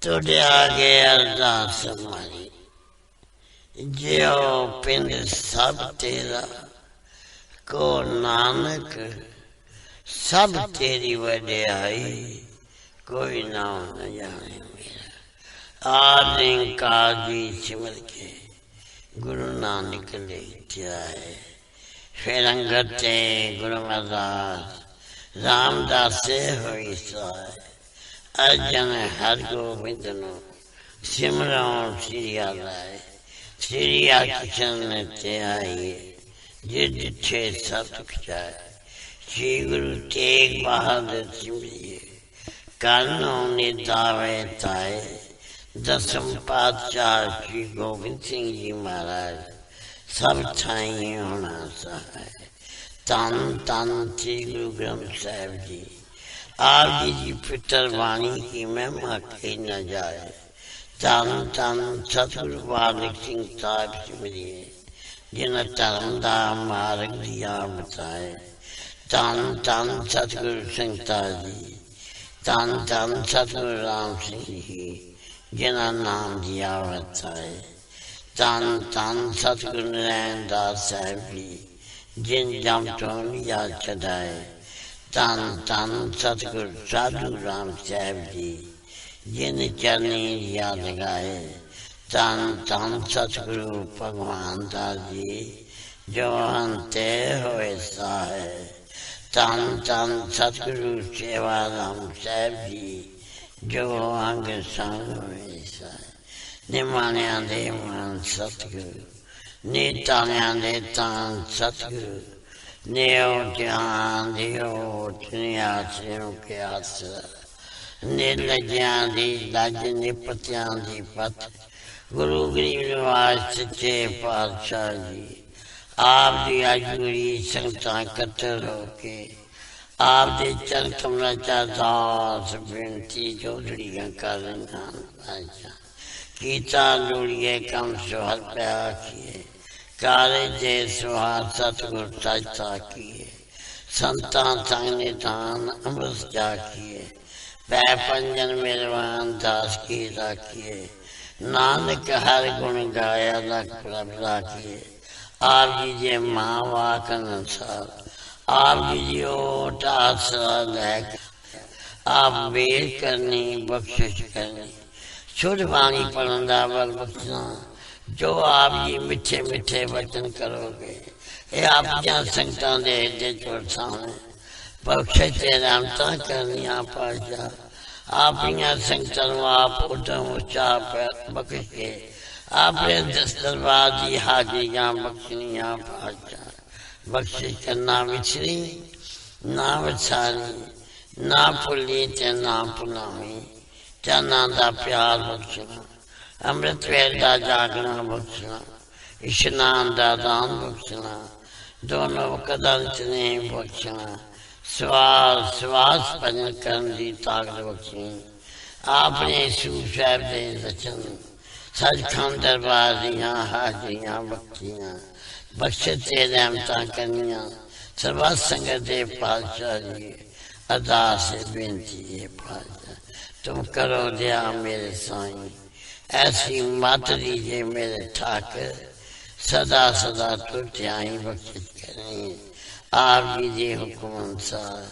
तुझे आगे अरदास हमारी, जो पिंड सब तेरा, को नानक सब तेरी वड्याई, कोई नाम न जाने मेरा। आदि काजी सिमर के गुरु नानक ले जाए, फिर अंगते गुरु अरदास रामदास होई साए। अर्जन हर गोबिंद नो सिमरो श्रीया लाए, श्रीया किशन ते आइए, जिद छे सतुख जाए। श्री गुरु तेग बहादुर सिमरिए, कानों ने दावे ताए। दसम पातशाह श्री गोबिंद सिंह जी महाराज सब ठाई होना सहाय। तन तन श्री गुरु ग्रंथ साहिब जी, आप जी की पितर वाणी की महिमा कही न जाए। तन तन सतगुरु बालक सिंह साहिब सिमरिए, जिन धर्म दा मार्ग दिया बताए। तन तन सतगुरु संगता जी, तन तन सतगुरु राम सिंह जी, जिन्हें नाम दिया बताए। तन तन सतगुरु नारायण दास साहिब जी, जिन जम तो लिया चढ़ाए। तन तन सतगुरु साधु राम साहिब जी, जिन चरनी याद लगाए। तन तन सतगुरु भगवान दास जी, जो अंते होए साहे। तन तन सतगुरु सेवा राम साहिब जी, जो अंग संग होए साहे। निमाणिया दे मान सतगुरु, नीताणिया दे तान सतगुरु, नेओ जान दियो नियासियों के आसरा। निर्लज्ञां दी लज निपत्यां दी पत, गुरु गरीब निवास सच्चे पातशाह जी। आप दी अजूरी संगतां कतर होके, आप दे चल कमरा चा दास बेनती जोड़ियां कर रहा। कीता जोड़िए कम सुहर प्या किए, काले जे सुहार सतगुर सजता किए। संतां संग निधान अमृत जा किए, पै पंजन मेरवान दास की राखिए। नानक हर गुण गाया लख प्रभ राखिए। आप जी जे माँ वाक अनुसार, आप जी जी ओट आसरा लैक। आप बेर करनी बख्शिश करनी, शुद्ध वाणी पढ़ंदा बल बख्शना। जो आप जी मिठे मिठे वचन करोगे, ये आप जहाँ संगतां दे दे चोर सामने बख्शे ते रहमतां करनिया पाशा। आप यहाँ संगतां आप उदम उचा बख्श के, आपने दरबार दी हाजिरियां बख्शनिया पाशा। बख्शिश करना विछड़ी ना विछारी, ना भुली ते ना भुलावी। चना दा प्यार बख्शना, अमृत वेल का जागना बख्शना, इशनान का दान बख्शना, दोनों कदम ने बख्शना। श्वास श्वास भजन करने की ताकत बख्शनी। आपने सूर साहब के रचन, सचखंड दरबार दियां हाजिरियां बख्शियां। बख्शे ते रहमतां करनिया, सर्वत संगत दे पातशाह जी। अरदास बेनती है पातशाह, तुम करो दया मेरे साईं। ऐसी मत दीजिए मेरे ठाकर, सदा सदा तुर ध्याई बख्शिश करें। आप जी के हुक्म अनुसार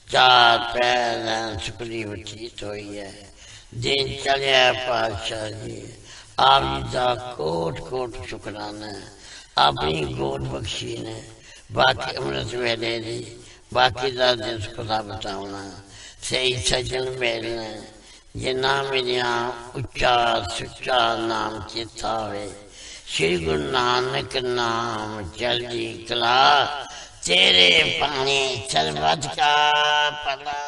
चार पैर सुखली बचीत हुई है। दिन चलिया पातशाह जी, आप जी का कोट कोट शुकराना है। अपनी गोद बख्शी ने बाकी अमृत वेले दी, बाकी का दिन खुदा बताना। सही सजन मिलने, जिन्ना मेरिया उच्चा सुच्चा नाम चेता होवे। श्री गुरु नानक नाम चढ़दी कला, तेरे पानी सर्वत का भला।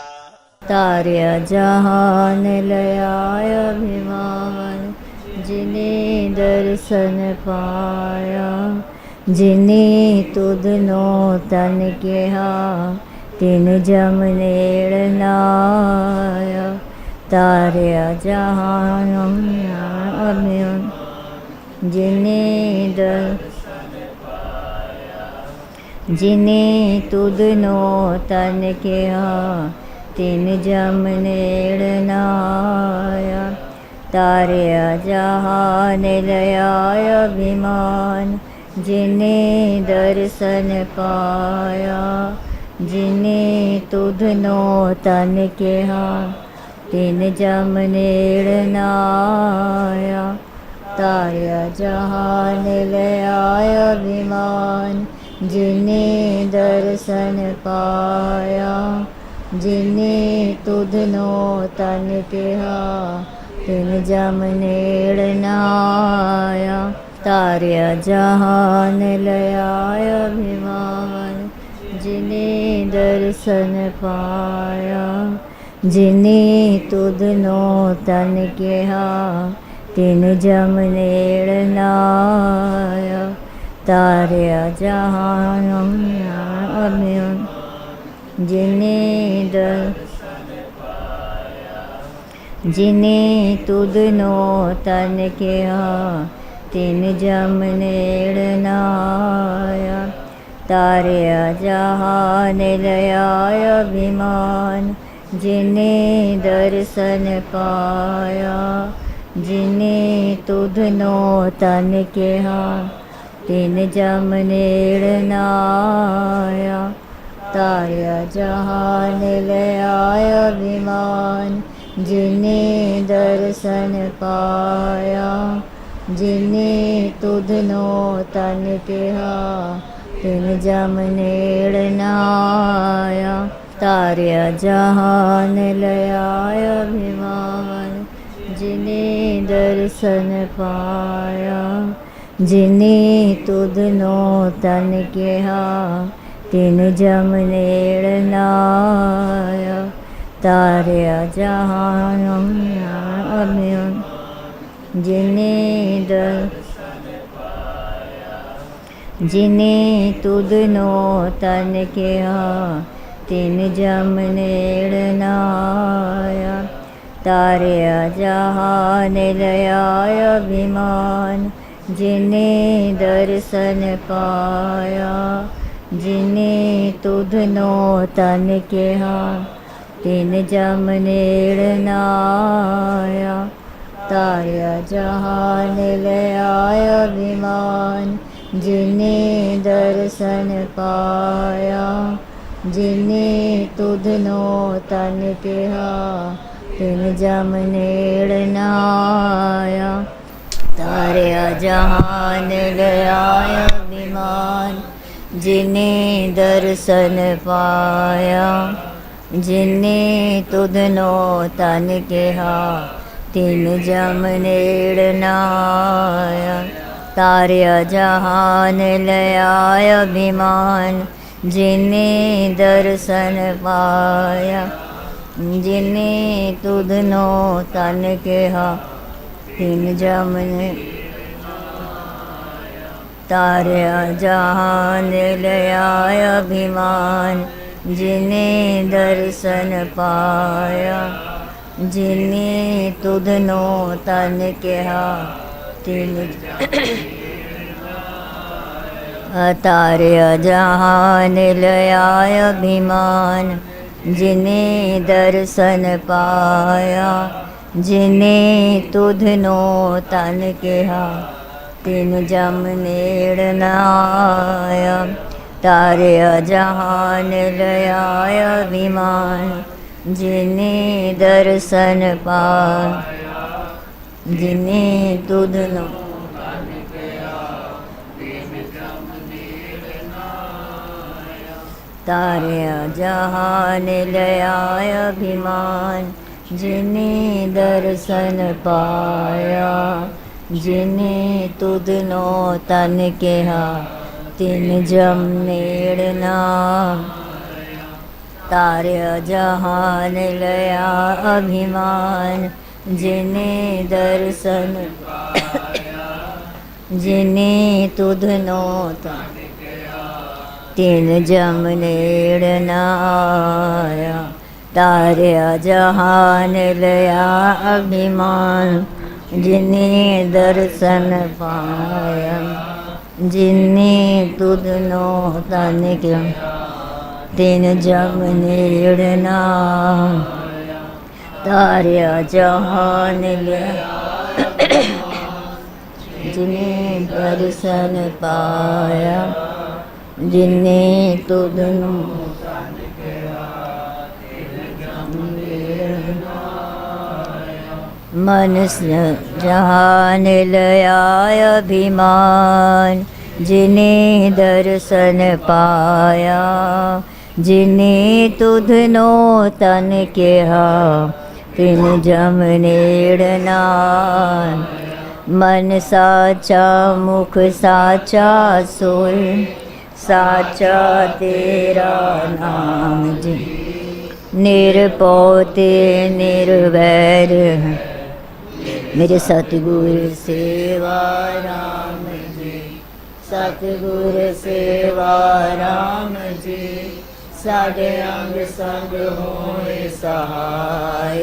तार्या जहान लयाय अभिमान, जिने दर्शन पाया। जिने तुद नो तन किया, तिन जम नेड़ नाया। तार्या जहान अभिमान, जिने जिने तुद नो तन किया, तिन जम नेड़ नाया। तारिया जहान लयाय अभिमान जिने दर्शन पाया। जिने तुधनो तन केहा तिन जम नेड़ नाया। तारिया जहान लयाय अभिमान जिने दर्शन पाया। जिने तुधनो तन केहा तिन जम नेड़ नाया। तारिया जहान लयाय अभिमान जिने दर्शन पाया। जिने तुधनो तन केहा तिन जम नेड़ नाया। तारिया जहान अभिमान जिने जिने तुधनो तन केहा तिन जम नेड़ नाया। तारिया जहान लयाय अभिमान जिने दर्शन पाया। जिने तुधनो तन केहा तिन जम नेड़ नाया। तारिया जहान लयाय अभिमान जिने दर्शन पाया। जिने तुधनो तन केहा तिन जम नेड़ नाया। तारिया जहान लयाय अभिमान जिने दर्शन पाया। जिने तुधनो तन केहा तिन जम नेड़ नाया। तारिया जहान अभिमान जिने जिने तुधनो तन केहा तिन जम नेड़ नाया। तारिया जहान लयाय अभिमान जिने दर्शन पाया। जिने तुधनो तन केहा तिन जम नेड़ नाया। तारिया जहान लयाय अभिमान जिने दर्शन पाया। जिने तुधनो तन केहा तिन जम नेड़ नाया। तारिया जहान लयाय अभिमान जिने दर्शन पाया। जिने तुधनो तन केहा तिन जम नेड़ नाया। तारिया जहान लयाय अभिमान जिने दर्शन पाया। जिने तुधनो तन केहा तिन जम तारिया जहान लयाय अभिमान जिने दर्शन पाया। जिने तुधनो तन केहा तिन तारिया जहान लयाय अभिमान जिने दर्शन पाया। जिने तुधनो तन केहा तिन जम नेड़ नाया। तारिया जहान लयाय अभिमान जिने दर्शन पाया। जिने तुधनो तारिया जहान लयाय अभिमान जिने दर्शन पाया। जिने तुधनो तन केहा तिन जम नेड़ नाया। तारिया जहान लया अभिमान जिने दर्शन जिने तुधनो तिन जम नेड़ नाया। तारिया जहान लया अभिमान जिने दर्शन पाया। जिने तुधनो तन केहा तिन जम नेड़ नाया। तारिया जहान लिया जिन्हें दर्शन पाया, जिन्हें तुधनु मन जहान लया अभिमान, जिन्हें दर्शन पाया, जिन्हें तुधनो तन केहा, तिन जम नेड़नान। मन साचा मुख साचा सोय, साचा तेरा नाम जी। निरपौते निर्वैर मेरे सतगुर सेवा राम जी, सतगुर सेवा राम जी। साढ़े अंग संग होए सहाय,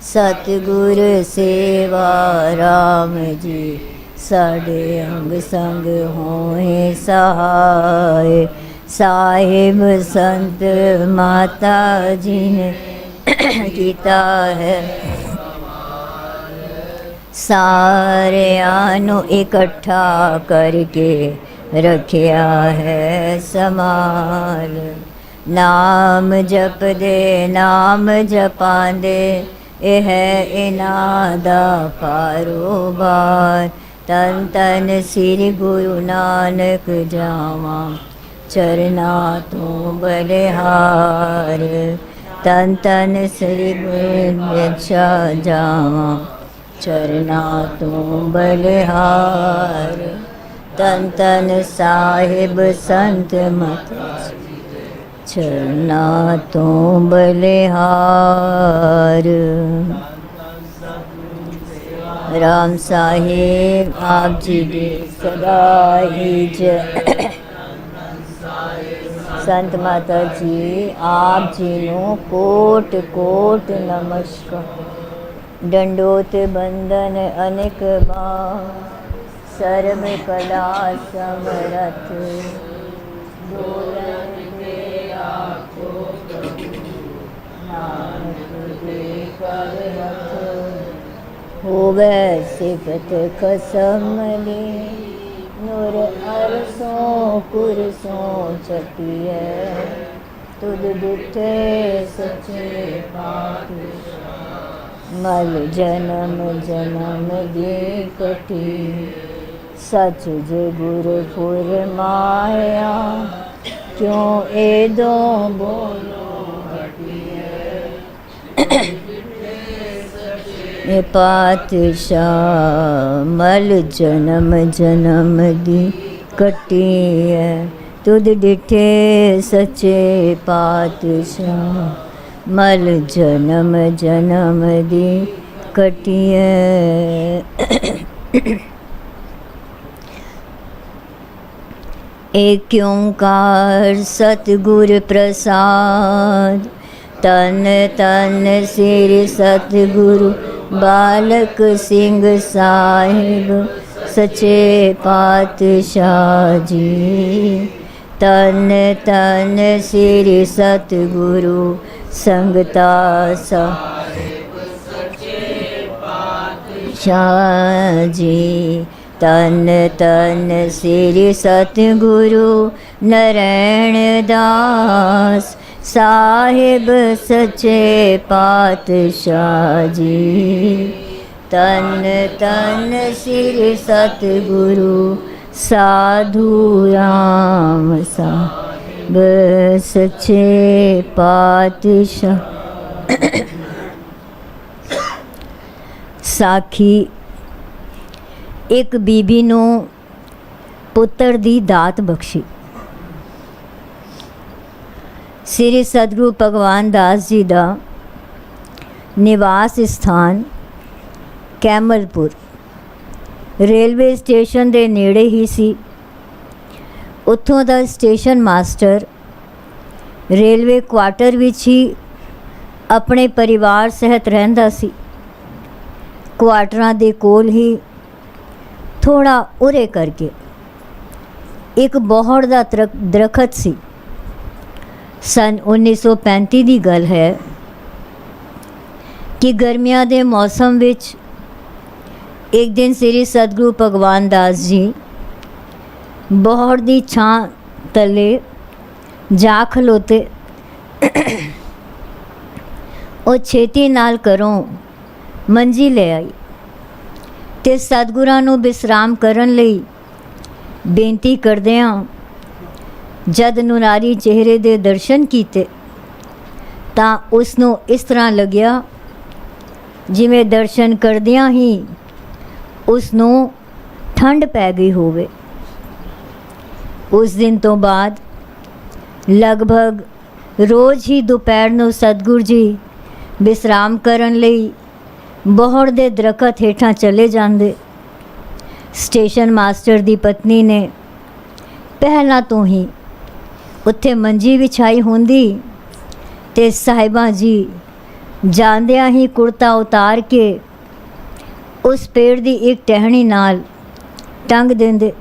सतगुर सेवा राम जी। साढ़े अंग संग होए सहाय। साहिब संत माता जी ने कीता है सारियां नू इकट्ठा करके रखिया है समाल। नाम जप दे नाम जपांदे, यह इन्हां दा कारोबार। तन तन श्री गुरु नानक जावा, चरना तू बलिहार। तन तन श्री गुरु जावा, चरना तू बलिहार। तन तन साहिब संत मत, चरना तू बलिहार। राम साहिब आप जी की सदा ही जय। संत माता जी आप जी नू कोट कोट नमस्कार। दंडोत बंदन अनेक बार, सर्व कला समरथ। डोलन पे आखो प्रभु, नानक दे कर रथ। होवे सिफत कसम ले, नूर अरसों कुरसों छपिए। तुद डिठे सच्चे पातशाह, मल जन्म जन्म दी कटी। सच जे गुरपुर माया, क्यों एदो बोलो हटिए। ये पातशाह मल जन्म जन्म दी कटी है। तुद डिठे सच्चे पातशाह, मल जन्म जन्म दी कटी है। एक ओंकार सतगुर प्रसाद, तन तन श्री सतगुरु बालक सिंह साहिब सच्चे पातशाह जी। तन तन श्री सतगुरु संगता साहिब सच्चे पातशाह जी। तन तन श्री सतगुरु नारायण दास साहिब सच्चे पातशाह जी। तन तन श्री सतगुरु साधु राम साहिब सच्चे पातशाह। साखी एक बीबी नूं पुੱਤਰ ਦੀ ਦਾਤ ਬਖਸ਼ੀ। श्री सतगुरु भगवान दास जी का निवास स्थान कैमलपुर रेलवे स्टेशन के नेड़े ही सी। उत्थों का स्टेशन मास्टर रेलवे क्वार्टर विच ही अपने परिवार सहित रहिंदा सी। क्वार्टरां दे कोल ही थोड़ा उरे करके एक बौहड़ दा दरखत सी। सन 1935 की गल है। ਕਿ ਗਰਮੀਆਂ ਦੇ ਮੌਸਮ ਵਿੱਚ ਇੱਕ ਦਿਨ ਸ੍ਰੀ ਸਤਿਗੁਰੂ ਭਗਵਾਨ ਦਾਸ ਜੀ ਬੋਹੜ ਦੀ ਛਾਂ ਤਲੇ ਜਾ ਖਲੋਤੇ। ਉਹ ਛੇਤੀ ਨਾਲ ਘਰੋਂ ਮੰਜੀ ਲੈ ਆਈ ਤੇ ਸਤਿਗੁਰਾਂ ਨੂੰ ਵਿਸਰਾਮ ਕਰਨ ਲਈ ਬੇਨਤੀ ਕਰਦਿਆਂ ਜਦ ਨੂਰਾਨੀ ਚਿਹਰੇ ਦੇ ਦਰਸ਼ਨ ਕੀਤੇ ਤਾਂ ਉਸ ਨੂੰ ਇਸ ਤਰ੍ਹਾਂ ਲੱਗਿਆ ਜਿਵੇਂ ਦਰਸ਼ਨ ਕਰਦਿਆਂ ਹੀ ਉਸ ਨੂੰ ਠੰਡ ਪੈ ਗਈ ਹੋਵੇ। ਉਸ ਦਿਨ ਤੋਂ ਬਾਅਦ ਲਗਭਗ ਰੋਜ਼ ਹੀ ਦੁਪਹਿਰ ਨੂੰ ਸਤਿਗੁਰੂ ਜੀ ਵਿਸਰਾਮ ਕਰਨ ਲਈ ਬੋਹੜ ਦੇ ਦਰਖਤ ਹੇਠਾਂ ਚਲੇ ਜਾਂਦੇ। ਸਟੇਸ਼ਨ ਮਾਸਟਰ ਦੀ ਪਤਨੀ ਨੇ ਪਹਿਲਾਂ ਤੋਂ ਹੀ ਉੱਥੇ ਮੰਜੀ ਵਿਛਾਈ ਹੁੰਦੀ ਤੇ ਸਾਹਿਬਾਂ ਜੀ ਜਾਂਦਿਆਂ ਹੀ ਕੁੜਤਾ ਉਤਾਰ ਕੇ ਉਸ ਪੇੜ ਦੀ ਇੱਕ ਟਹਿਣੀ ਨਾਲ ਟੰਗ ਦਿੰਦੇ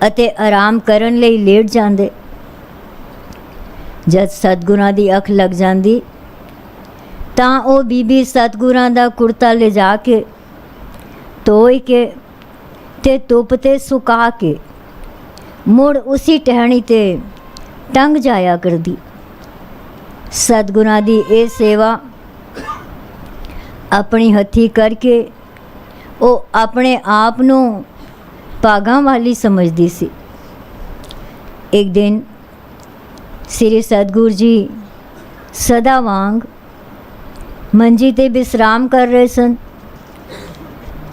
ਅਤੇ ਆਰਾਮ ਕਰਨ ਲਈ ਲੇਟ ਜਾਂਦੇ। ਜਦ ਸਤਿਗੁਰਾਂ ਦੀ ਅੱਖ ਲੱਗ ਜਾਂਦੀ ਤਾਂ ਉਹ ਬੀਬੀ ਸਤਿਗੁਰਾਂ ਦਾ ਕੁੜਤਾ ਲਿਜਾ ਕੇ ਧੋਈ ਕੇ ਤੇ ਧੁੱਪ 'ਤੇ ਸੁਕਾ ਕੇ ਮੁੜ ਉਸੀ ਟਹਿਣੀ 'ਤੇ ਟੰਗ ਜਾਇਆ ਕਰਦੀ। ਸਤਿਗੁਰਾਂ ਦੀ ਇਹ ਸੇਵਾ ਆਪਣੀ ਹੱਥੀਂ ਕਰਕੇ ਉਹ ਆਪਣੇ ਆਪ ਨੂੰ ਭਾਗਾਂ ਵਾਲੀ ਸਮਝਦੀ ਸੀ। ਇੱਕ ਦਿਨ ਸ੍ਰੀ ਸਤਿਗੁਰੂ ਜੀ ਸਦਾ ਵਾਂਗ ਮੰਜੀ 'ਤੇ ਵਿਸਰਾਮ ਕਰ ਰਹੇ ਸਨ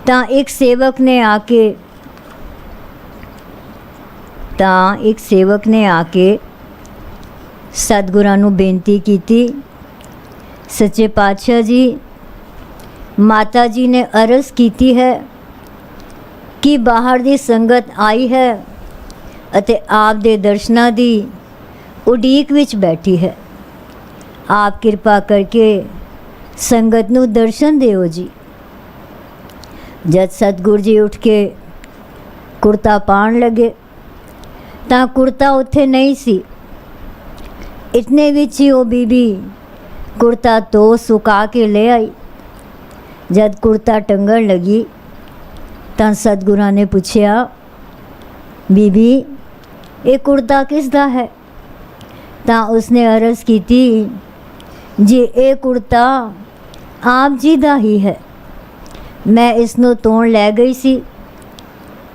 ਤਾਂ ਇੱਕ ਸੇਵਕ ਨੇ ਆ ਕੇ ਸਤਿਗੁਰਾਂ ਨੂੰ ਬੇਨਤੀ ਕੀਤੀ, ਸੱਚੇ ਪਾਤਸ਼ਾਹ ਜੀ, ਮਾਤਾ ਜੀ ਨੇ ਅਰਜ਼ ਕੀਤੀ ਹੈ ਕਿ ਬਾਹਰ ਦੀ ਸੰਗਤ ਆਈ ਹੈ ਅਤੇ ਆਪ ਦੇ ਦਰਸ਼ਨਾਂ ਦੀ ਉਡੀਕ ਵਿੱਚ ਬੈਠੀ ਹੈ। ਆਪ ਕਿਰਪਾ ਕਰਕੇ ਸੰਗਤ ਨੂੰ ਦਰਸ਼ਨ ਦਿਓ ਜੀ। ਜਦ ਸਤਿਗੁਰੂ ਜੀ ਉੱਠ ਕੇ ਕੁੜਤਾ ਪਾਉਣ ਲੱਗੇ ਤਾਂ ਕੁੜਤਾ ਉੱਥੇ ਨਹੀਂ ਸੀ। ਇਤਨੇ ਵਿੱਚ ਹੀ ਉਹ ਬੀਬੀ ਕੁੜਤਾ ਤੋਂ ਸੁਕਾ ਕੇ ਲੈ ਆਈ। ਜਦ ਕੁੜਤਾ ਟੰਗਣ ਲੱਗੀ ਤਾਂ ਸਤਿਗੁਰਾਂ ਨੇ ਪੁੱਛਿਆ, ਬੀਬੀ ਇਹ ਕੁੜਤਾ ਕਿਸ ਦਾ ਹੈ? ਤਾਂ ਉਸਨੇ ਅਰਜ਼ ਕੀਤੀ, ਜੀ ਇਹ ਕੁੜਤਾ ਆਪ ਜੀ ਦਾ ਹੀ ਹੈ, ਮੈਂ ਇਸ ਨੂੰ ਧੋਣ ਲੈ ਗਈ ਸੀ।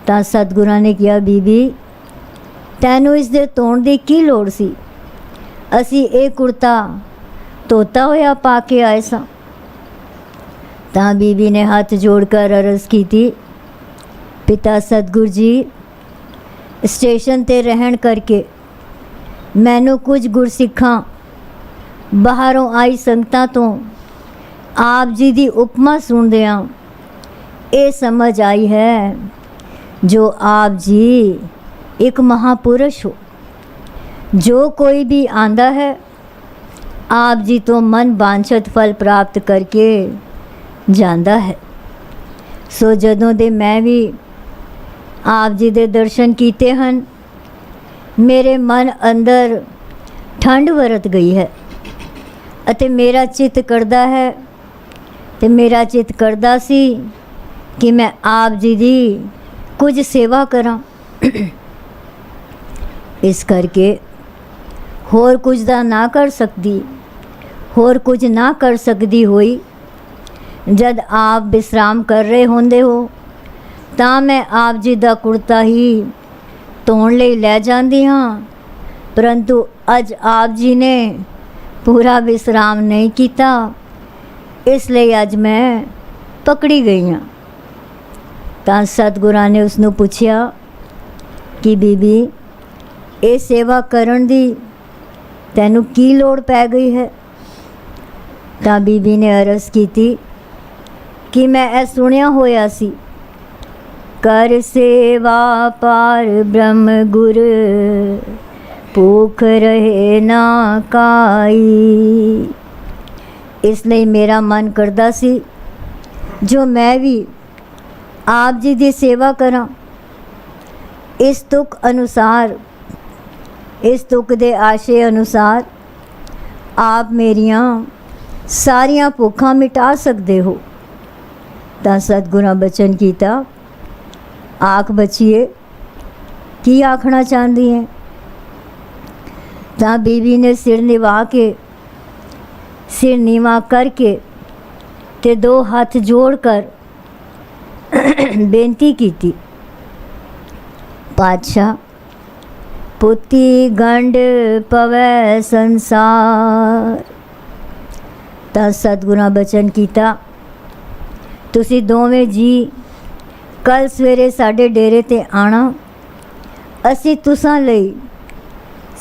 ਤਾਂ ਸਤਿਗੁਰਾਂ ਨੇ ਕਿਹਾ, ਬੀਬੀ ਤੈਨੂੰ ਇਸ ਦੇ ਧੋਣ ਦੀ ਕੀ ਲੋੜ ਸੀ? ਅਸੀਂ ਇਹ ਕੁੜਤਾ ਧੋਤਾ ਹੋਇਆ ਪਾ ਕੇ ਆਏ ਸਾਂ। ਤਾਂ ਬੀਬੀ ਨੇ ਹੱਥ ਜੋੜ ਕਰ ਅਰਜ਼ ਕੀਤੀ, ਪਿਤਾ ਸਤਿਗੁਰੂ ਜੀ, ਸਟੇਸ਼ਨ 'ਤੇ ਰਹਿਣ ਕਰਕੇ ਮੈਨੂੰ ਕੁਝ ਗੁਰਸਿੱਖਾਂ ਬਾਹਰੋਂ ਆਈ ਸੰਗਤਾਂ ਤੋਂ ਆਪ ਜੀ ਦੀ ਉਪਮਾ ਸੁਣਦਿਆਂ ਇਹ ਸਮਝ ਆਈ ਹੈ ਜੋ ਆਪ ਜੀ ਇੱਕ ਮਹਾਪੁਰਸ਼ ਹੋ। ਜੋ ਕੋਈ ਵੀ ਆਂਦਾ ਹੈ ਆਪ ਜੀ ਤੋਂ ਮਨ ਵਾਂਛਤ ਫਲ ਪ੍ਰਾਪਤ ਕਰਕੇ ਜਾਂਦਾ ਹੈ। ਸੋ ਜਦੋਂ ਦੇ ਮੈਂ ਵੀ ਆਪ ਜੀ ਦੇ ਦਰਸ਼ਨ ਕੀਤੇ ਹਨ, ਮੇਰੇ ਮਨ ਅੰਦਰ ਠੰਡ ਵਰਤ ਗਈ ਹੈ ਅਤੇ ਮੇਰਾ ਚਿੱਤ ਕਰਦਾ ਸੀ ਕਿ ਮੈਂ ਆਪ ਜੀ ਦੀ ਕੁਝ ਸੇਵਾ ਕਰਾਂ। ਇਸ ਕਰਕੇ ਹੋਰ ਕੁਝ ਨਾ ਕਰ ਸਕਦੀ ਹੋਈ ਜਦ ਆਪ ਵਿਸਰਾਮ ਕਰ ਰਹੇ ਹੁੰਦੇ ਹੋ ਤਾਂ ਮੈਂ ਆਪ ਜੀ ਦਾ ਕੁੜਤਾ ਹੀ ਧੋਣ ਲਈ ਲੈ ਜਾਂਦੀ ਹਾਂ। ਪਰੰਤੂ ਅੱਜ ਆਪ ਜੀ ਨੇ ਪੂਰਾ ਵਿਸਰਾਮ ਨਹੀਂ ਕੀਤਾ, ਇਸ ਲਈ ਅੱਜ ਮੈਂ ਪਕੜੀ ਗਈ ਹਾਂ। ਤਾਂ ਸਤਿਗੁਰਾਂ ਨੇ ਉਸ ਨੂੰ ਪੁੱਛਿਆ ਕਿ ਬੀਬੀ ਇਹ ਸੇਵਾ ਕਰਨ ਦੀ ਤੈਨੂੰ ਕੀ ਲੋੜ ਪੈ ਗਈ ਹੈ? ਤਾਂ ਬੀਬੀ ਨੇ ਅਰਜ਼ ਕੀਤੀ ਕਿ ਮੈਂ ਇਹ ਸੁਣਿਆ ਹੋਇਆ ਸੀ, ਕਰ ਸੇਵਾ ਪਾਰ ਬ੍ਰਹਮ ਗੁਰ ਭੂਖ ਰਹੇ ਨਾ ਕਾਈ। ਇਸ ਲਈ ਮੇਰਾ ਮਨ ਕਰਦਾ ਸੀ ਜੋ ਮੈਂ ਵੀ ਆਪ ਜੀ ਦੀ ਸੇਵਾ ਕਰਾਂ। ਇਸ ਤੁਕ ਦੇ ਆਸ਼ੇ ਅਨੁਸਾਰ ਆਪ ਮੇਰੀਆਂ सारियां भुखां मिटा सकते हो। तां सतगुरां बचन कीता, आख बचिए की आखना चाहती है। तां बीबी ने सिर नीवा करके ते दो हाथ जोड़कर बेनती की, पातशाह पुती गंड पवै संसार। तां सतगुरां बचन कीता, तुसी दोवें जी कल सवेरे साडे डेरे ते आना। असी तुसां लई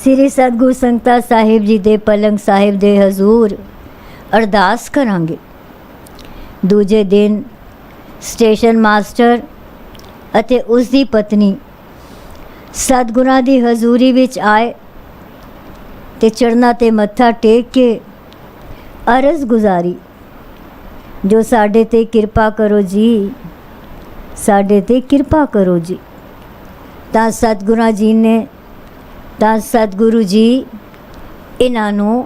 श्री सतगुर संगता साहिब जी दे पलंग साहिब दे हजूर अरदास करांगे। दूजे दिन स्टेशन मास्टर अते उसकी पत्नी सतगुरां दी हजूरी विच आए ते चरना ते मत्था टेक के अरज गुजारी, जो साडे ते किरपा करो जी, साडे ते किरपा करो जी। तां सतगुरु जी इन्हां नूं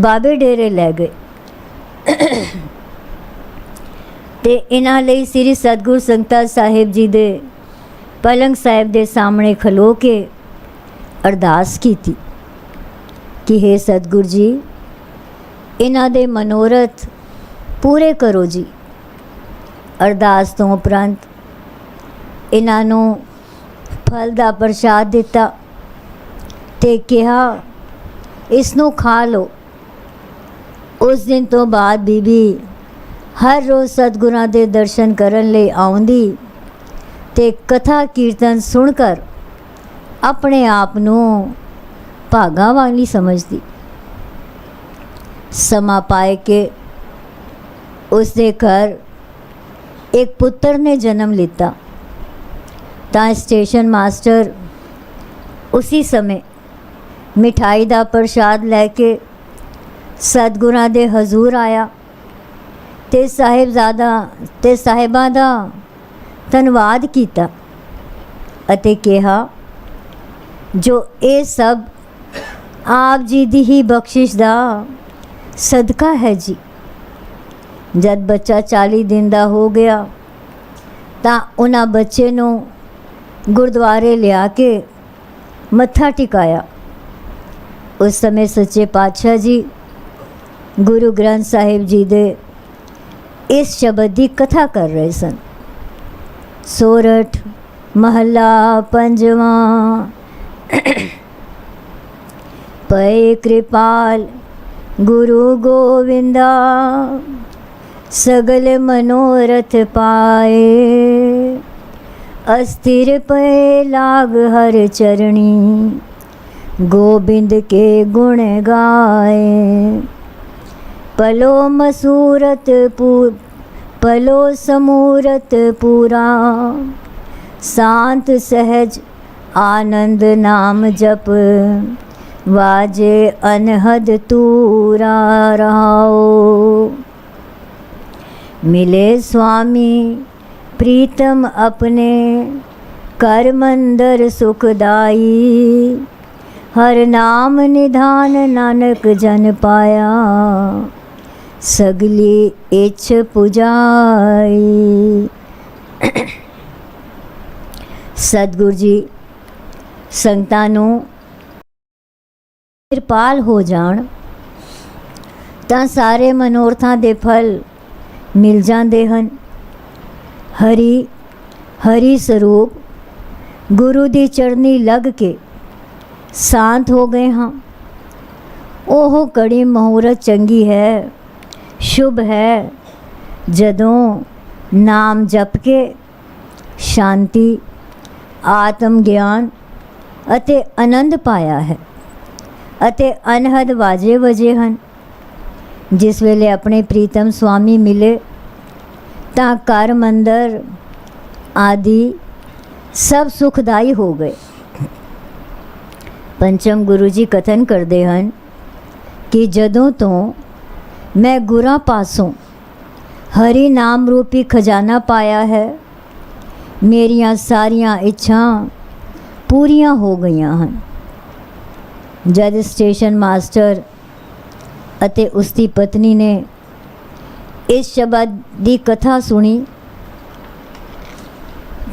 बाबे डेरे लै गए ते इन्हां लई श्री सतगुर संगता साहिब जी दे पलंग साहिब दे सामने खलो के अरदास की कि हे सतगुर जी इन्हां दे मनोरथ पूरे करो जी। अरदास तो उपरंत इन्हां नूं फल दा प्रसाद दिता ते कहा इसनूं खा लो। उस दिन तो बाद बीबी हर रोज़ सतगुरां दे दर्शन करन लई आउंदी ते कथा कीर्तन सुनकर अपने आप नूं भागा वाली समझदी। समा पाए के उसके घर एक पुत्र ने जन्म लिता। तां स्टेशन मास्टर उसी समय मिठाई दा प्रसाद लैके सतगुरां दे हजूर आया ते साहिबजादा ते साहिबां दा धन्नवाद कीता अते कहा जो ये सब आप जी दी ही बख्शिश दा सदका है जी। जब बच्चा 40 दिन दा हो गया तां उन्हां बच्चे नूं गुरुद्वारे लिया के मत्था टिकाया। उस समय सच्चे पातशाह जी गुरु ग्रंथ साहिब जी दे इस शब्द की कथा कर रहे सन। सोरठ महला पंजवा। पए कृपाल गुरु गोविंदा सगल मनोरथ पाए। अस्थिर पए लाग हर चरणी गोबिंद के गुण गाए। पलो समूरत पूरा शांत सहज आनंद नाम जप वाजे अनहद तूरा रहाओ। मिले स्वामी प्रीतम अपने कर मंदर सुखदाई। हर नाम निधान नानक जन पाया सगली इच्छ पुजाई। सतगुरु जी संगतां नूं किरपाल हो जाण तां सारे मनोरथां दे फल मिल जांदे हन। हरि स्वरूप गुरु दी चरनी लग के शांत हो गए हाँ। ओह कड़ी मुहूर्त चंगी है, शुभ है जदों नाम जप के शांति आत्म ज्ञान अते आनंद पाया है अते अनहद वाजे वजे हन। जिस वेले अपने प्रीतम स्वामी मिले तां घर मंदिर आदि सब सुखदाई हो गए। पंचम गुरु जी कथन करते हैं कि जदों तो मैं गुरां पासों हरि नाम रूपी खजाना पाया है मेरियां सारियां इच्छा पूरियां हो गईयां हैं। जद स्टेशन मास्टर ਅਤੇ ਉਸ ਦੀ ਪਤਨੀ ਨੇ ਇਸ ਸ਼ਬਦ ਦੀ ਕਥਾ ਸੁਣੀ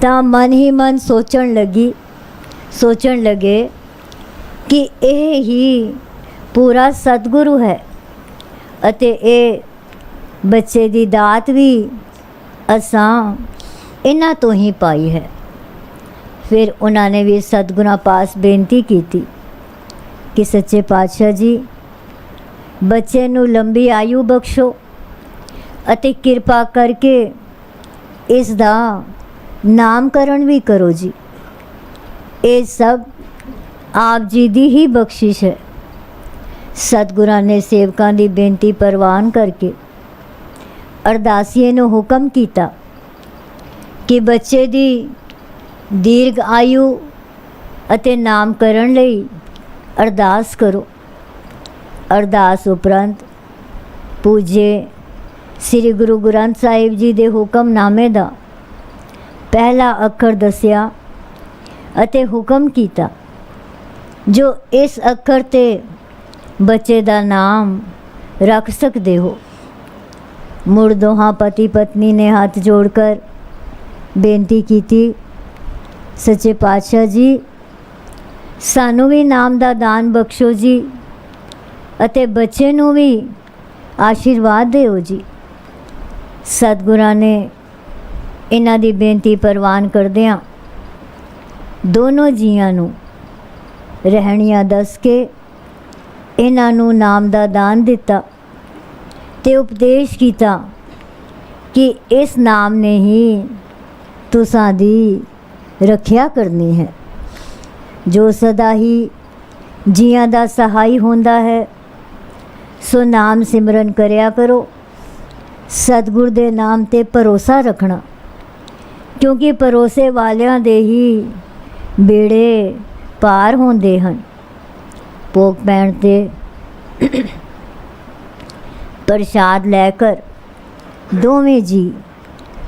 ਤਾਂ ਮਨ ਹੀ ਮਨ ਸੋਚਣ ਲੱਗੇ ਕਿ ਇਹ ਹੀ ਪੂਰਾ ਸਤਿਗੁਰੂ ਹੈ ਅਤੇ ਇਹ ਬੱਚੇ ਦੀ ਦਾਤ ਵੀ ਅਸਾਂ ਇਹਨਾਂ ਤੋਂ ਹੀ ਪਾਈ ਹੈ। ਫਿਰ ਉਹਨਾਂ ਨੇ ਵੀ ਸਤਿਗੁਰਾਂ ਪਾਸ ਬੇਨਤੀ ਕੀਤੀ ਕਿ ਸੱਚੇ ਪਾਤਸ਼ਾਹ ਜੀ, ਬੱਚੇ ਨੂੰ ਲੰਬੀ ਆਯੂ ਬਖਸ਼ੋ ਅਤੇ ਕਿਰਪਾ ਕਰਕੇ ਇਸ ਦਾ ਨਾਮਕਰਨ ਵੀ ਕਰੋ ਜੀ। ਇਹ ਸਭ ਆਪ ਜੀ ਦੀ ਹੀ ਬਖਸ਼ਿਸ਼ ਹੈ। ਸਤਿਗੁਰਾਂ ਨੇ ਸੇਵਕਾਂ ਦੀ ਬੇਨਤੀ ਪ੍ਰਵਾਨ ਕਰਕੇ ਅਰਦਾਸੀਏ ਨੂੰ ਹੁਕਮ ਕੀਤਾ ਕਿ ਬੱਚੇ ਦੀ ਦੀਰਘ ਆਯੂ ਅਤੇ ਨਾਮਕਰਨ ਲਈ ਅਰਦਾਸ ਕਰੋ। ਅਰਦਾਸ ਉਪਰੰਤ ਪੂਜੇ ਸ੍ਰੀ ਗੁਰੂ ਗ੍ਰੰਥ ਸਾਹਿਬ ਜੀ ਦੇ ਹੁਕਮਨਾਮੇ ਦਾ ਪਹਿਲਾ ਅੱਖਰ ਦੱਸਿਆ ਅਤੇ ਹੁਕਮ ਕੀਤਾ, ਜੋ ਇਸ ਅੱਖਰ 'ਤੇ ਬੱਚੇ ਦਾ ਨਾਮ ਰੱਖ ਸਕਦੇ ਹੋ। ਮੁੜ ਦੋਹਾਂ ਪਤੀ ਪਤਨੀ ਨੇ ਹੱਥ ਜੋੜ ਕਰ ਬੇਨਤੀ ਕੀਤੀ, ਸੱਚੇ ਪਾਤਸ਼ਾਹ ਜੀ, ਸਾਨੂੰ ਵੀ ਨਾਮ ਦਾ ਦਾਨ ਬਖਸ਼ੋ ਜੀ ਅਤੇ ਬੱਚੇ ਨੂੰ ਵੀ ਆਸ਼ੀਰਵਾਦ ਦਿਓ ਜੀ। ਸਤਿਗੁਰਾਂ ਨੇ ਇਹਨਾਂ ਦੀ ਬੇਨਤੀ ਪ੍ਰਵਾਨ ਕਰਦਿਆਂ ਦੋਨੋਂ ਜੀਆਂ ਨੂੰ ਰਹਿਣੀਆਂ ਦੱਸ ਕੇ ਇਹਨਾਂ ਨੂੰ ਨਾਮ ਦਾ ਦਾਨ ਦਿੱਤਾ ਤੇ ਉਪਦੇਸ਼ ਕੀਤਾ ਕਿ ਇਸ ਨਾਮ ਨੇ ਹੀ ਤੁਸਾਂ ਦੀ ਰੱਖਿਆ ਕਰਨੀ ਹੈ, ਜੋ ਸਦਾ ਹੀ ਜੀਆਂ ਦਾ ਸਹਾਈ ਹੁੰਦਾ ਹੈ। ਸੋ ਨਾਮ ਸਿਮਰਨ ਕਰਿਆ ਕਰੋ, ਸਤਿਗੁਰ ਦੇ ਨਾਮ ਤੇ ਭਰੋਸਾ ਰੱਖਣਾ, ਕਿਉਂਕਿ ਭਰੋਸੇ ਵਾਲਿਆਂ ਦੇ ਹੀ ਬੇੜੇ ਪਾਰ ਹੁੰਦੇ ਹਨ। ਭੋਗ ਪੈਣ ਤੇ ਪ੍ਰਸ਼ਾਦ ਲੈ ਕਰ ਦੋਵੇਂ ਜੀ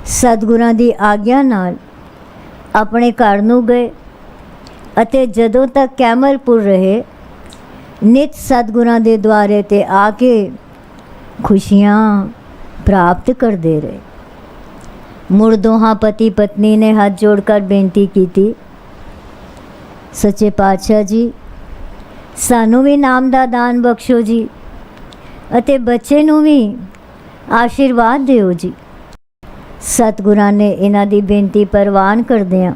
ਸਤਿਗੁਰਾਂ ਦੀ ਆਗਿਆ ਨਾਲ ਆਪਣੇ ਘਰ ਨੂੰ ਗਏ ਅਤੇ ਜਦੋਂ ਤੱਕ ਕੈਮਲਪੁਰ ਰਹੇ ਨਿਤ ਸਤਿਗੁਰਾਂ ਦੇ ਦੁਆਰੇ ਤੇ ਆ ਕੇ ਖੁਸ਼ੀਆਂ ਪ੍ਰਾਪਤ ਕਰਦੇ ਰਹੇ। ਮੁੜ ਦੋਹਾਂ ਪਤੀ ਪਤਨੀ ਨੇ ਹੱਥ ਜੋੜ ਕਰ ਬੇਨਤੀ ਕੀਤੀ, ਸੱਚੇ ਪਾਤਸ਼ਾਹ ਜੀ, ਸਾਨੂੰ ਵੀ ਨਾਮ ਦਾ ਦਾਨ ਬਖਸ਼ੋ ਜੀ ਅਤੇ ਬੱਚੇ ਨੂੰ ਵੀ ਆਸ਼ੀਰਵਾਦ ਦਿਓ ਜੀ। ਸਤਿਗੁਰਾਂ ਨੇ ਇਹਨਾਂ ਦੀ ਬੇਨਤੀ ਪ੍ਰਵਾਨ ਕਰਦਿਆਂ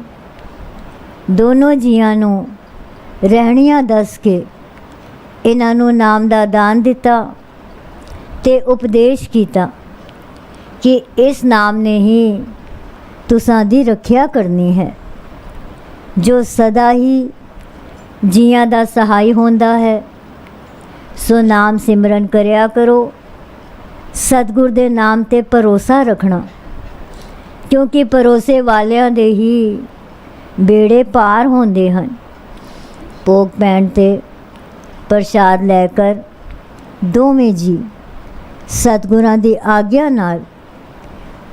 ਦੋਨੋਂ ਜੀਆਂ ਨੂੰ ਰਹਿਣੀਆਂ ਦੱਸ ਕੇ ਇਹਨਾਂ ਨੂੰ ਨਾਮ ਦਾ ਦਾਨ ਦਿੱਤਾ ਤੇ ਉਪਦੇਸ਼ ਕੀਤਾ ਕਿ ਇਸ ਨਾਮ ਨੇ ਹੀ ਤੁਸਾਂ ਦੀ ਰੱਖਿਆ ਕਰਨੀ ਹੈ, ਜੋ ਸਦਾ ਹੀ ਜੀਆਂ ਦਾ ਸਹਾਈ ਹੁੰਦਾ ਹੈ। ਸੋ ਨਾਮ ਸਿਮਰਨ ਕਰਿਆ ਕਰੋ, ਸਤਿਗੁਰ ਦੇ ਨਾਮ ਤੇ ਭਰੋਸਾ ਰੱਖਣਾ, ਕਿਉਂਕਿ ਭਰੋਸੇ ਵਾਲਿਆਂ ਦੇ ਹੀ ਬੇੜੇ ਪਾਰ ਹੁੰਦੇ ਹਨ। ਭੋਗ ਪੈਣ ਤੇ ਪ੍ਰਸ਼ਾਦ ਲੈ ਕਰ ਦੋਵੇਂ ਜੀ ਸਤਿਗੁਰਾਂ ਦੀ ਆਗਿਆ ਨਾਲ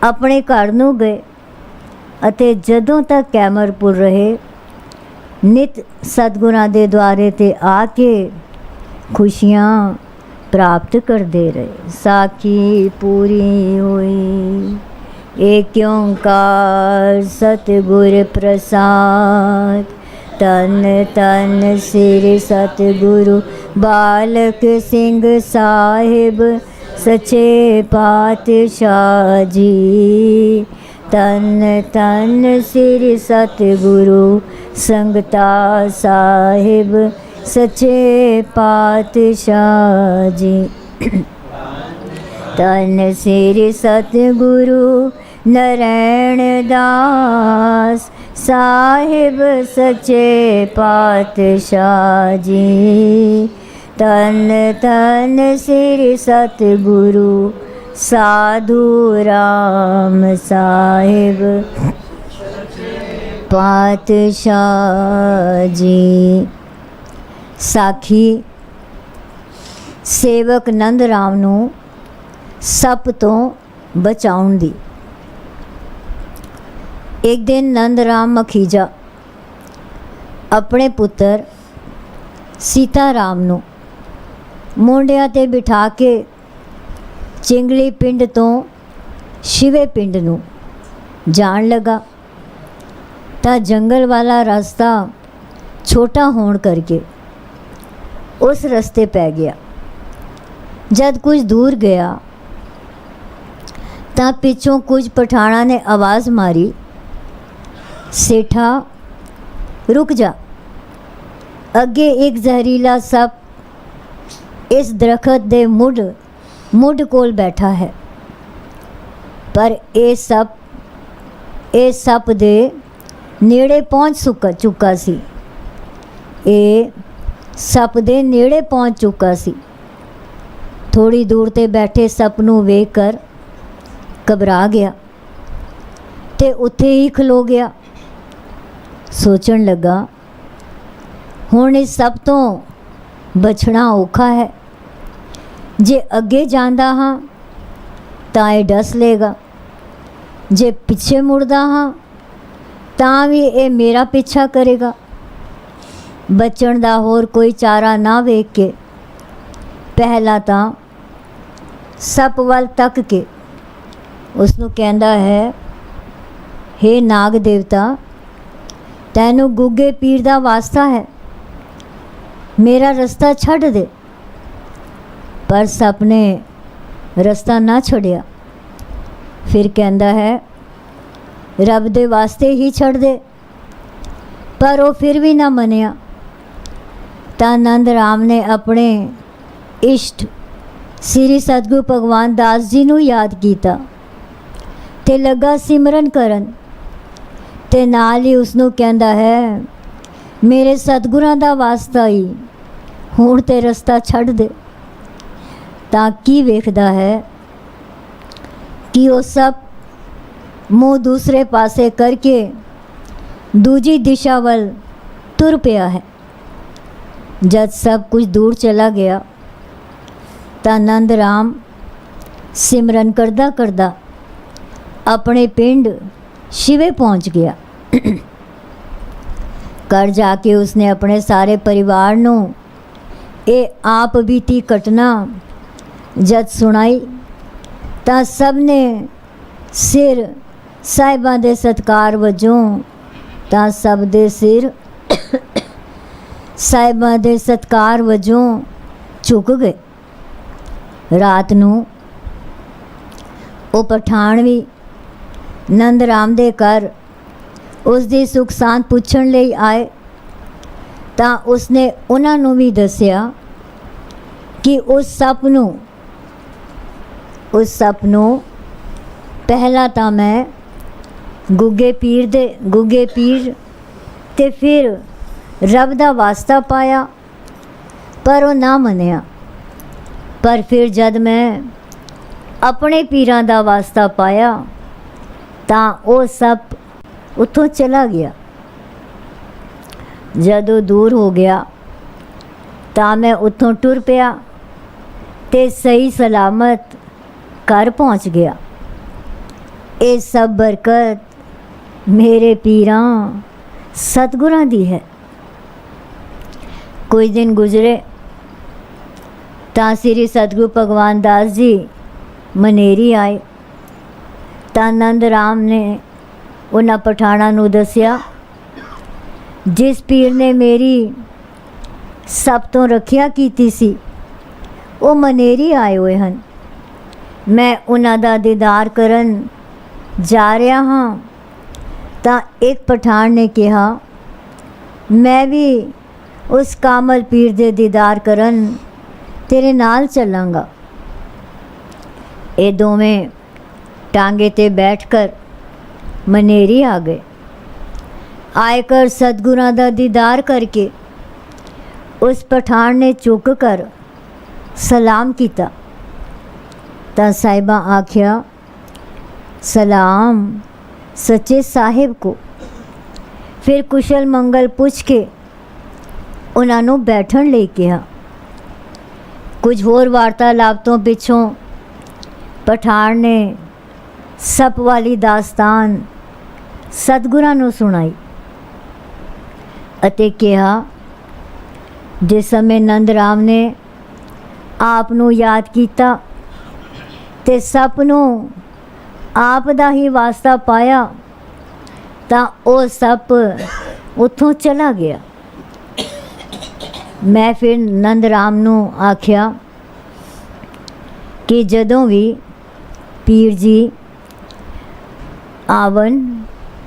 ਆਪਣੇ ਘਰ ਨੂੰ ਗਏ ਅਤੇ ਜਦੋਂ ਤੱਕ ਕੈਮਲਪੁਰ ਰਹੇ ਨਿਤ ਸਤਿਗੁਰਾਂ ਦੇ ਦੁਆਰੇ ਤੇ ਆ ਕੇ ਖੁਸ਼ੀਆਂ ਪ੍ਰਾਪਤ ਕਰਦੇ ਰਹੇ। ਸਾਖੀ ਪੂਰੀ ਹੋਈ। ਏਕ ਓੰਕਾਰ ਸਤਿਗੁਰ ਪ੍ਰਸਾਦ। ਤਨ ਤਨ ਸ੍ਰੀ ਸਤਿਗੁਰੂ ਬਾਲਕ ਸਿੰਘ ਸਾਹਿਬ ਸੱਚੇ ਪਾਤਸ਼ਾਹ ਜੀ। ਤਨ ਤਨ ਸ੍ਰੀ ਸਤਿਗੁਰੂ ਸੰਗਤਾ ਸਾਹਿਬ ਸੱਚੇ ਪਾਤਸ਼ਾਹ ਜੀ। ਤਨ ਸ੍ਰੀ ਸਤਿਗੁਰੂ ਨਰੈਣ ਦਾਸ ਸਾਹਿਬ ਸੱਚੇ ਪਾਤਸ਼ਾਹ ਜੀ। ਤਨ ਤਨ ਸ੍ਰੀ ਸਤਿਗੁਰੂ ਸਾਧੂ ਰਾਮ ਸਾਹਿਬ ਪਾਤਸ਼ਾਹ ਜੀ। ਸਾਖੀ ਸੇਵਕ ਨੰਦ ਰਾਮ ਨੂੰ ਸੱਪ ਤੋਂ ਬਚਾਉਣ ਦੀ। ਇੱਕ ਦਿਨ ਨੰਦ ਰਾਮ ਮਖੀਜਾ ਆਪਣੇ ਪੁੱਤਰ ਸੀਤਾ ਰਾਮ ਨੂੰ ਮੋਢਿਆਂ 'ਤੇ ਬਿਠਾ ਕੇ ਚਿੰਗਲੀ ਪਿੰਡ ਤੋਂ ਸ਼ਿਵੇ ਪਿੰਡ ਨੂੰ ਜਾਣ ਲੱਗਾ ਤਾਂ ਜੰਗਲ ਵਾਲਾ ਰਸਤਾ ਛੋਟਾ ਹੋਣ ਕਰਕੇ ਉਸ ਰਸਤੇ ਪੈ ਗਿਆ। ਜਦ ਕੁਝ ਦੂਰ ਗਿਆ ਤਾਂ ਪਿੱਛੋਂ ਕੁਝ ਪਠਾਣਾਂ ਨੇ ਆਵਾਜ਼ ਮਾਰੀ, ਸੇਠਾ रुक जा, अगे एक जहरीला सप इस दरखत दे मुड कोल बैठा है। पर ए सप दे नेड़े पहुँच चुका सी। ए सप दे नेड़े पहुँच चुका सी। थोड़ी दूर ते बैठे सप नूं वेख कर घबरा गया ते उत्थे ही खलो गया। सोचण लगा, हुण इस सब तो बचना औखा है। जे अगे जांदा हाँ तां ये डस लेगा, जे पिछे मुड़दा हाँ तां भी ये मेरा पिछा करेगा। बचण दा होर कोई चारा ना वेख के पहला तां सप वल तक के उसनूं कहंदा है, हे नाग देवता, तैनू गुगे पीर दा वास्ता है, मेरा रास्ता छड़ दे। पर सप ने रास्ता ना छड़िया। फिर कहंदा है, रब दे वास्ते ही छड़ दे। पर वो फिर भी ना मनिया। तां नंद राम ने अपने इष्ट श्री सतगुरु भगवान दास जी नूं याद कीता ते लगा सिमरन करन ते नाल ही उसनूं कहंदा है, मेरे सतगुरां दा वास्ता ही हुण ते रस्ता छड़ दे। तां की वेखदा है कि वो सब मुँह दूसरे पासे करके दूजी दिशा वल तुर पिया है। जद सब कुछ दूर चला गया तां नंद राम सिमरन करदा करदा अपने पिंड शिवे पहुंच गया। घर जाके उसने अपने सारे परिवार नूं ये आप बीती घटना जद सुनाई तां सब ने सिर साहिबां दे सत्कार वजों तां सब दे सिर साहिबां दे सत्कार वजों झुक गए। रात नूं वो पठान भी नंद राम दे घर उस दी सुख सांत पुछण लई आए तां उसने उन्हां नूं भी दस्सिया कि उस सप नूं पहला तां मैं गुगे पीर ते फिर रब दा वास्ता पाया, पर वो ना मनिया। पर फिर जद मैं अपने पीरां दा वास्ता पाया तां वो सप उत्थों चला गया। जदों दूर हो गया तां मैं उत्थों टुर पिया ते सही सलामत घर पहुँच गया। ये सब बरकत मेरे पीरां सतगुरां दी है। कुछ दिन गुजरे तां श्री सतगुरु भगवान दास जी मनेरी आए तां नंद राम ने उन्हां पठाणा नूं दस्सिया, जिस पीर ने मेरी सब तो रखिया कीती सी वो मनेरी आए हुए हन। मैं उन्हां दा दीदार करन जा रहा हाँ। तां एक पठान ने कहा, मैं भी उस कामल पीर दे दीदार करन तेरे नाल चलांगा। ये दोवें टांगे ते बैठकर मनेरी आ गए। आयकर सतगुरां दा दीदार करके उस पठान ने चुक कर सलाम किया। तां साहिबा आख्या, सलाम सच्चे साहिब को। फिर कुशल मंगल पुछ के उन्हां नूं बैठण लई कहा। कुछ होर वार्तालाप तो पिछों पठान ने सप वाली दास्तान सतगुरां नूं सुनाई अते कहा, जिस समय नंद राम ने ਆਪ ਨੂੰ ਯਾਦ ਕੀਤਾ ਤੇ ਸੱਪ ਨੂੰ ਆਪ ਦਾ ਹੀ ਵਾਸਤਾ ਪਾਇਆ ਤਾਂ ਉਹ ਸੱਪ ਉੱਥੋਂ ਚਲਾ ਗਿਆ। ਮੈਂ ਫਿਰ ਨੰਦ ਰਾਮ ਨੂੰ ਆਖਿਆ ਕਿ ਜਦੋਂ ਵੀ ਪੀਰ ਜੀ ਆਵਣ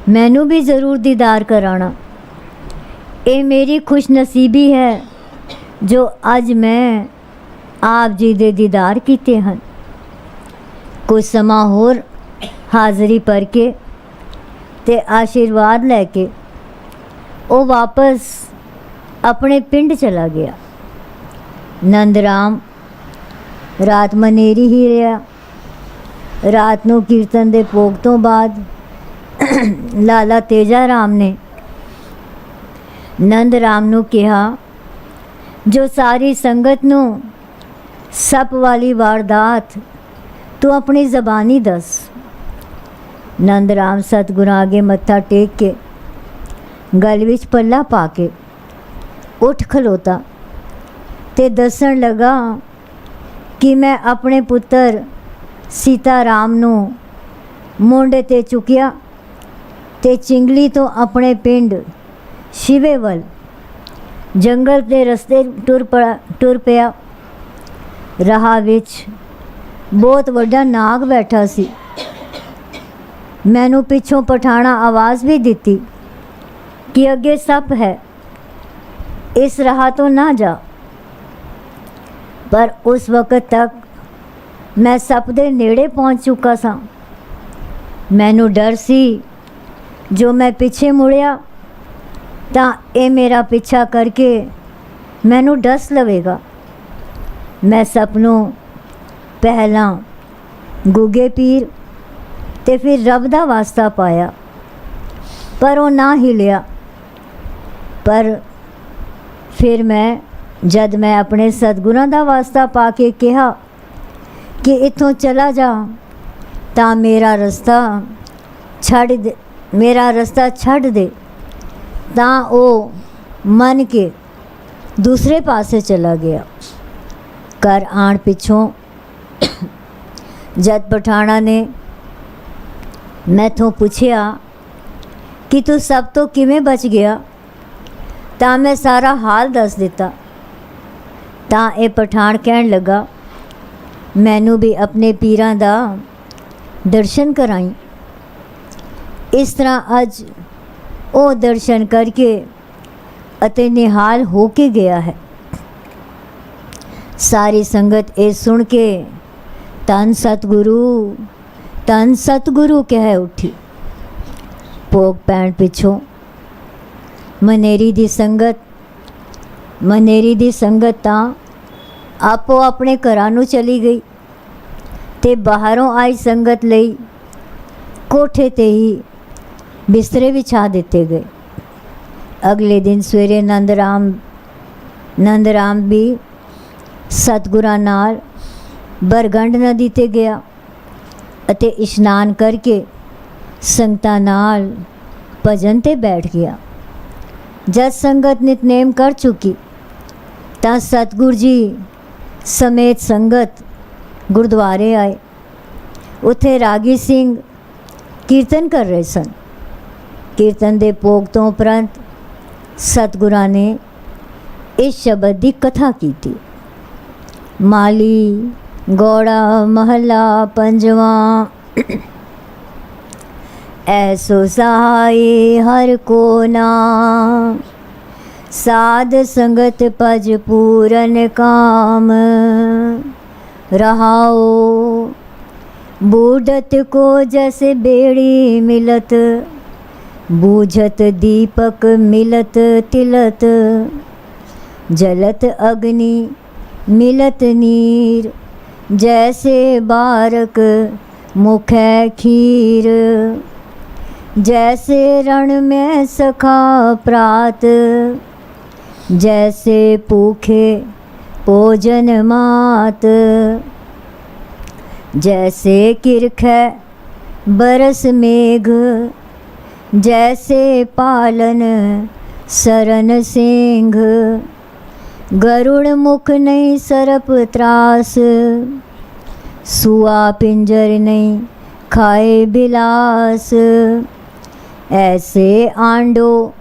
ਮੈਨੂੰ ਵੀ ਜ਼ਰੂਰ ਦੀਦਾਰ ਕਰਾਉਣਾ। ਇਹ ਮੇਰੀ ਖੁਸ਼ਨਸੀਬੀ ਹੈ ਜੋ ਅੱਜ ਮੈਂ ਆਪ ਜੀ ਦੇ ਦੀਦਾਰ ਕੀਤੇ ਹਨ। ਕੁਝ ਸਮਾਂ ਹੋਰ ਹਾਜ਼ਰੀ ਭਰ ਕੇ ਤੇ ਆਸ਼ੀਰਵਾਦ ਲੈ ਕੇ ਉਹ ਵਾਪਸ ਆਪਣੇ ਪਿੰਡ ਚਲਾ ਗਿਆ। ਨੰਦ ਰਾਮ ਰਾਤ ਮਨੇਰੀ ਹੀ ਰਿਹਾ। ਰਾਤ ਨੂੰ ਕੀਰਤਨ ਦੇ ਭੋਗ ਤੋਂ ਬਾਅਦ ਲਾਲਾ ਤੇਜਾ ਰਾਮ ਨੇ ਨੰਦ ਰਾਮ ਨੂੰ ਕਿਹਾ, ਜੋ ਸਾਰੀ ਸੰਗਤ ਨੂੰ ਸੱਪ ਵਾਲੀ ਵਾਰਦਾਤ ਤੂੰ ਆਪਣੀ ਜ਼ਬਾਨੀ ਦੱਸ। ਨੰਦ ਰਾਮ ਸਤਿਗੁਰਾਂ ਅੱਗੇ ਮੱਥਾ ਟੇਕ ਕੇ ਗਲ ਵਿੱਚ ਪੱਲਾ ਪਾ ਕੇ ਉੱਠ ਖਲੋਤਾ ਤੇ ਦੱਸਣ ਲੱਗਾ ਕਿ ਮੈਂ ਆਪਣੇ ਪੁੱਤਰ ਸੀਤਾ ਰਾਮ ਨੂੰ ਮੋਢੇ ਤੇ ਚੁੱਕਿਆ ਤੇ ਚਿੰਗਲੀ ਤੋਂ ਆਪਣੇ ਪਿੰਡ ਸ਼ਿਵੇ ਵੱਲ ਜੰਗਲ ਦੇ ਰਸਤੇ ਟੁਰ ਪਿਆ। ਰਾਹ ਵਿੱਚ ਬਹੁਤ ਵੱਡਾ ਨਾਗ ਬੈਠਾ ਸੀ। ਮੈਨੂੰ ਪਿੱਛੋਂ ਪਠਾਣਾ ਆਵਾਜ਼ ਵੀ ਦਿੱਤੀ ਕਿ ਅੱਗੇ ਸੱਪ ਹੈ, ਇਸ ਰਾਹ ਤੋਂ ਨਾ ਜਾ। ਪਰ ਉਸ ਵਕਤ ਤੱਕ ਮੈਂ ਸੱਪ ਦੇ ਨੇੜੇ ਪਹੁੰਚ ਚੁੱਕਾ ਸਾਂ। ਮੈਨੂੰ ਡਰ ਸੀ ਜੋ ਮੈਂ ਪਿੱਛੇ ਮੁੜਿਆ ਤਾਂ ਇਹ ਮੇਰਾ ਪਿੱਛਾ ਕਰਕੇ ਮੈਨੂੰ ਡਸ ਲਵੇਗਾ। ਮੈਂ ਸੱਪ ਨੂੰ ਪਹਿਲਾਂ ਗੁੱਗੇ ਪੀਰ ਤੇ ਫਿਰ ਰੱਬ ਦਾ ਵਾਸਤਾ ਪਾਇਆ, ਪਰ ਉਹ ਨਾ ਹਿਲਿਆ। ਪਰ ਫਿਰ ਜਦ ਮੈਂ ਆਪਣੇ ਸਤਿਗੁਰਾਂ ਦਾ ਵਾਸਤਾ ਪਾ ਕੇ ਕਿਹਾ ਕਿ ਇੱਥੋਂ ਚਲਾ ਜਾ ਤਾਂ ਮੇਰਾ ਰਸਤਾ ਛੱਡ ਦੇ ਤਾਂ ਉਹ ਮੰਨ ਕੇ ਦੂਸਰੇ ਪਾਸੇ ਚਲਾ ਗਿਆ। ਘਰ ਆਣ ਪਿੱਛੋਂ ਜਦ ਪਠਾਣਾ ਨੇ ਮੈਥੋਂ ਪੁੱਛਿਆ ਕਿ ਤੂੰ ਸਭ ਤੋਂ ਕਿਵੇਂ ਬਚ ਗਿਆ ਤਾਂ ਮੈਂ ਸਾਰਾ ਹਾਲ ਦੱਸ ਦਿੱਤਾ। ਤਾਂ ਇਹ ਪਠਾਣ ਕਹਿਣ ਲੱਗਾ, ਮੈਨੂੰ ਵੀ ਆਪਣੇ ਪੀਰਾਂ ਦਾ ਦਰਸ਼ਨ ਕਰਾਈ। ਇਸ ਤਰ੍ਹਾਂ ਅੱਜ ਉਹ ਦਰਸ਼ਨ ਕਰਕੇ ਅਤੇ ਨਿਹਾਲ ਹੋ ਕੇ ਗਿਆ ਹੈ। ਸਾਰੀ ਸੰਗਤ ਇਹ ਸੁਣ ਕੇ ਧੰਨ ਸਤਿਗੁਰੂ ਕਹਿ ਉੱਠੀ। ਭੋਗ ਪੈਣ ਪਿੱਛੋਂ ਮਨੇਰੀ ਦੀ ਸੰਗਤ ਤਾਂ ਆਪੋ ਆਪਣੇ ਘਰਾਂ ਨੂੰ ਚਲੀ ਗਈ ਤੇ ਬਾਹਰੋਂ ਆਈ ਸੰਗਤ ਲਈ ਕੋਠੇ ਤੇ ਹੀ ਬਿਸਤਰੇ ਵਿਛਾ ਦਿੱਤੇ ਗਏ। ਅਗਲੇ ਦਿਨ ਸਵੇਰੇ ਨੰਦ ਰਾਮ ਵੀ ਸਤਿਗੁਰਾਂ ਨਾਲ ਬਰਗੰਡ ਨਦੀ ਤੇ ਗਿਆ ਅਤੇ ਇਸ਼ਨਾਨ ਕਰਕੇ ਸੰਗਤਾਂ ਨਾਲ ਭਜਨ ਤੇ ਬੈਠ ਗਿਆ। ਜਦ ਸੰਗਤ ਨਿਤਨੇਮ ਕਰ ਚੁੱਕੀ ਤਾਂ ਸਤਿਗੁਰ ਜੀ ਸਮੇਤ ਸੰਗਤ ਗੁਰਦੁਆਰੇ ਆਏ। ਉੱਥੇ ਰਾਗੀ ਸਿੰਘ ਕੀਰਤਨ ਕਰ ਰਹੇ ਸਨ। ਕੀਰਤਨ ਦੇ ਭੋਗ ਤੋਂ ਉਪਰੰਤ ਸਤਿਗੁਰਾਂ ਨੇ ਇਸ ਸ਼ਬਦ ਦੀ ਕਥਾ ਕੀਤੀ। ਮਾਲੀ ਗੌੜਾ ਮਹੱਲਾ ਪੰਜਵਾਂ। ਐਸੋ ਸਹਾਈ ਹਰ ਕੋ ਨਾਮ, ਸਾਧ ਸੰਗਤ ਭਜ ਪੂਰਨ ਕਾਮ। रहाओ बूढ़त को जैसे बेड़ी मिलत, बूझत दीपक मिलत तिलत। जलत अग्नि मिलत नीर, जैसे बारक मुख खीर। जैसे रण में सखा प्रात, जैसे भूखे भोजन मात। जैसे किरख बरस मेघ, जैसे पालन सरन सिंह। गरुड़ मुख नहीं सरप त्रास, सुआ पिंजर नहीं खाए बिलास। ऐसे आंडो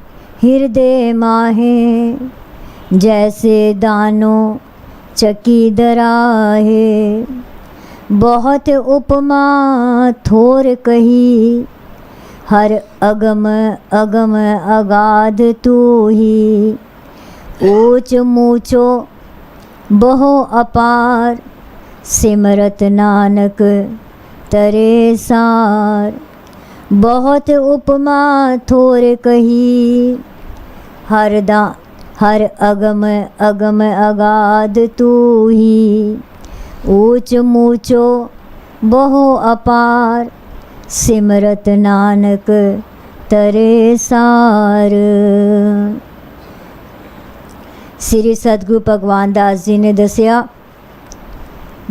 हृदय माहे, जैसे दानो चकी दराहे। बहुत उपमा थोर कही, हर अगम अगम अगाध तू ही। ऊंच मूचो बहु अपार, सिमरत नानक तरे सार। बहुत उपमा थोर कही, हर अगम अगम अगाध तू ही। ऊंच मूचो बहु अपार, सिमरत नानक तरे सार। श्री सतगुरु भगवान दास जी ने दसिया,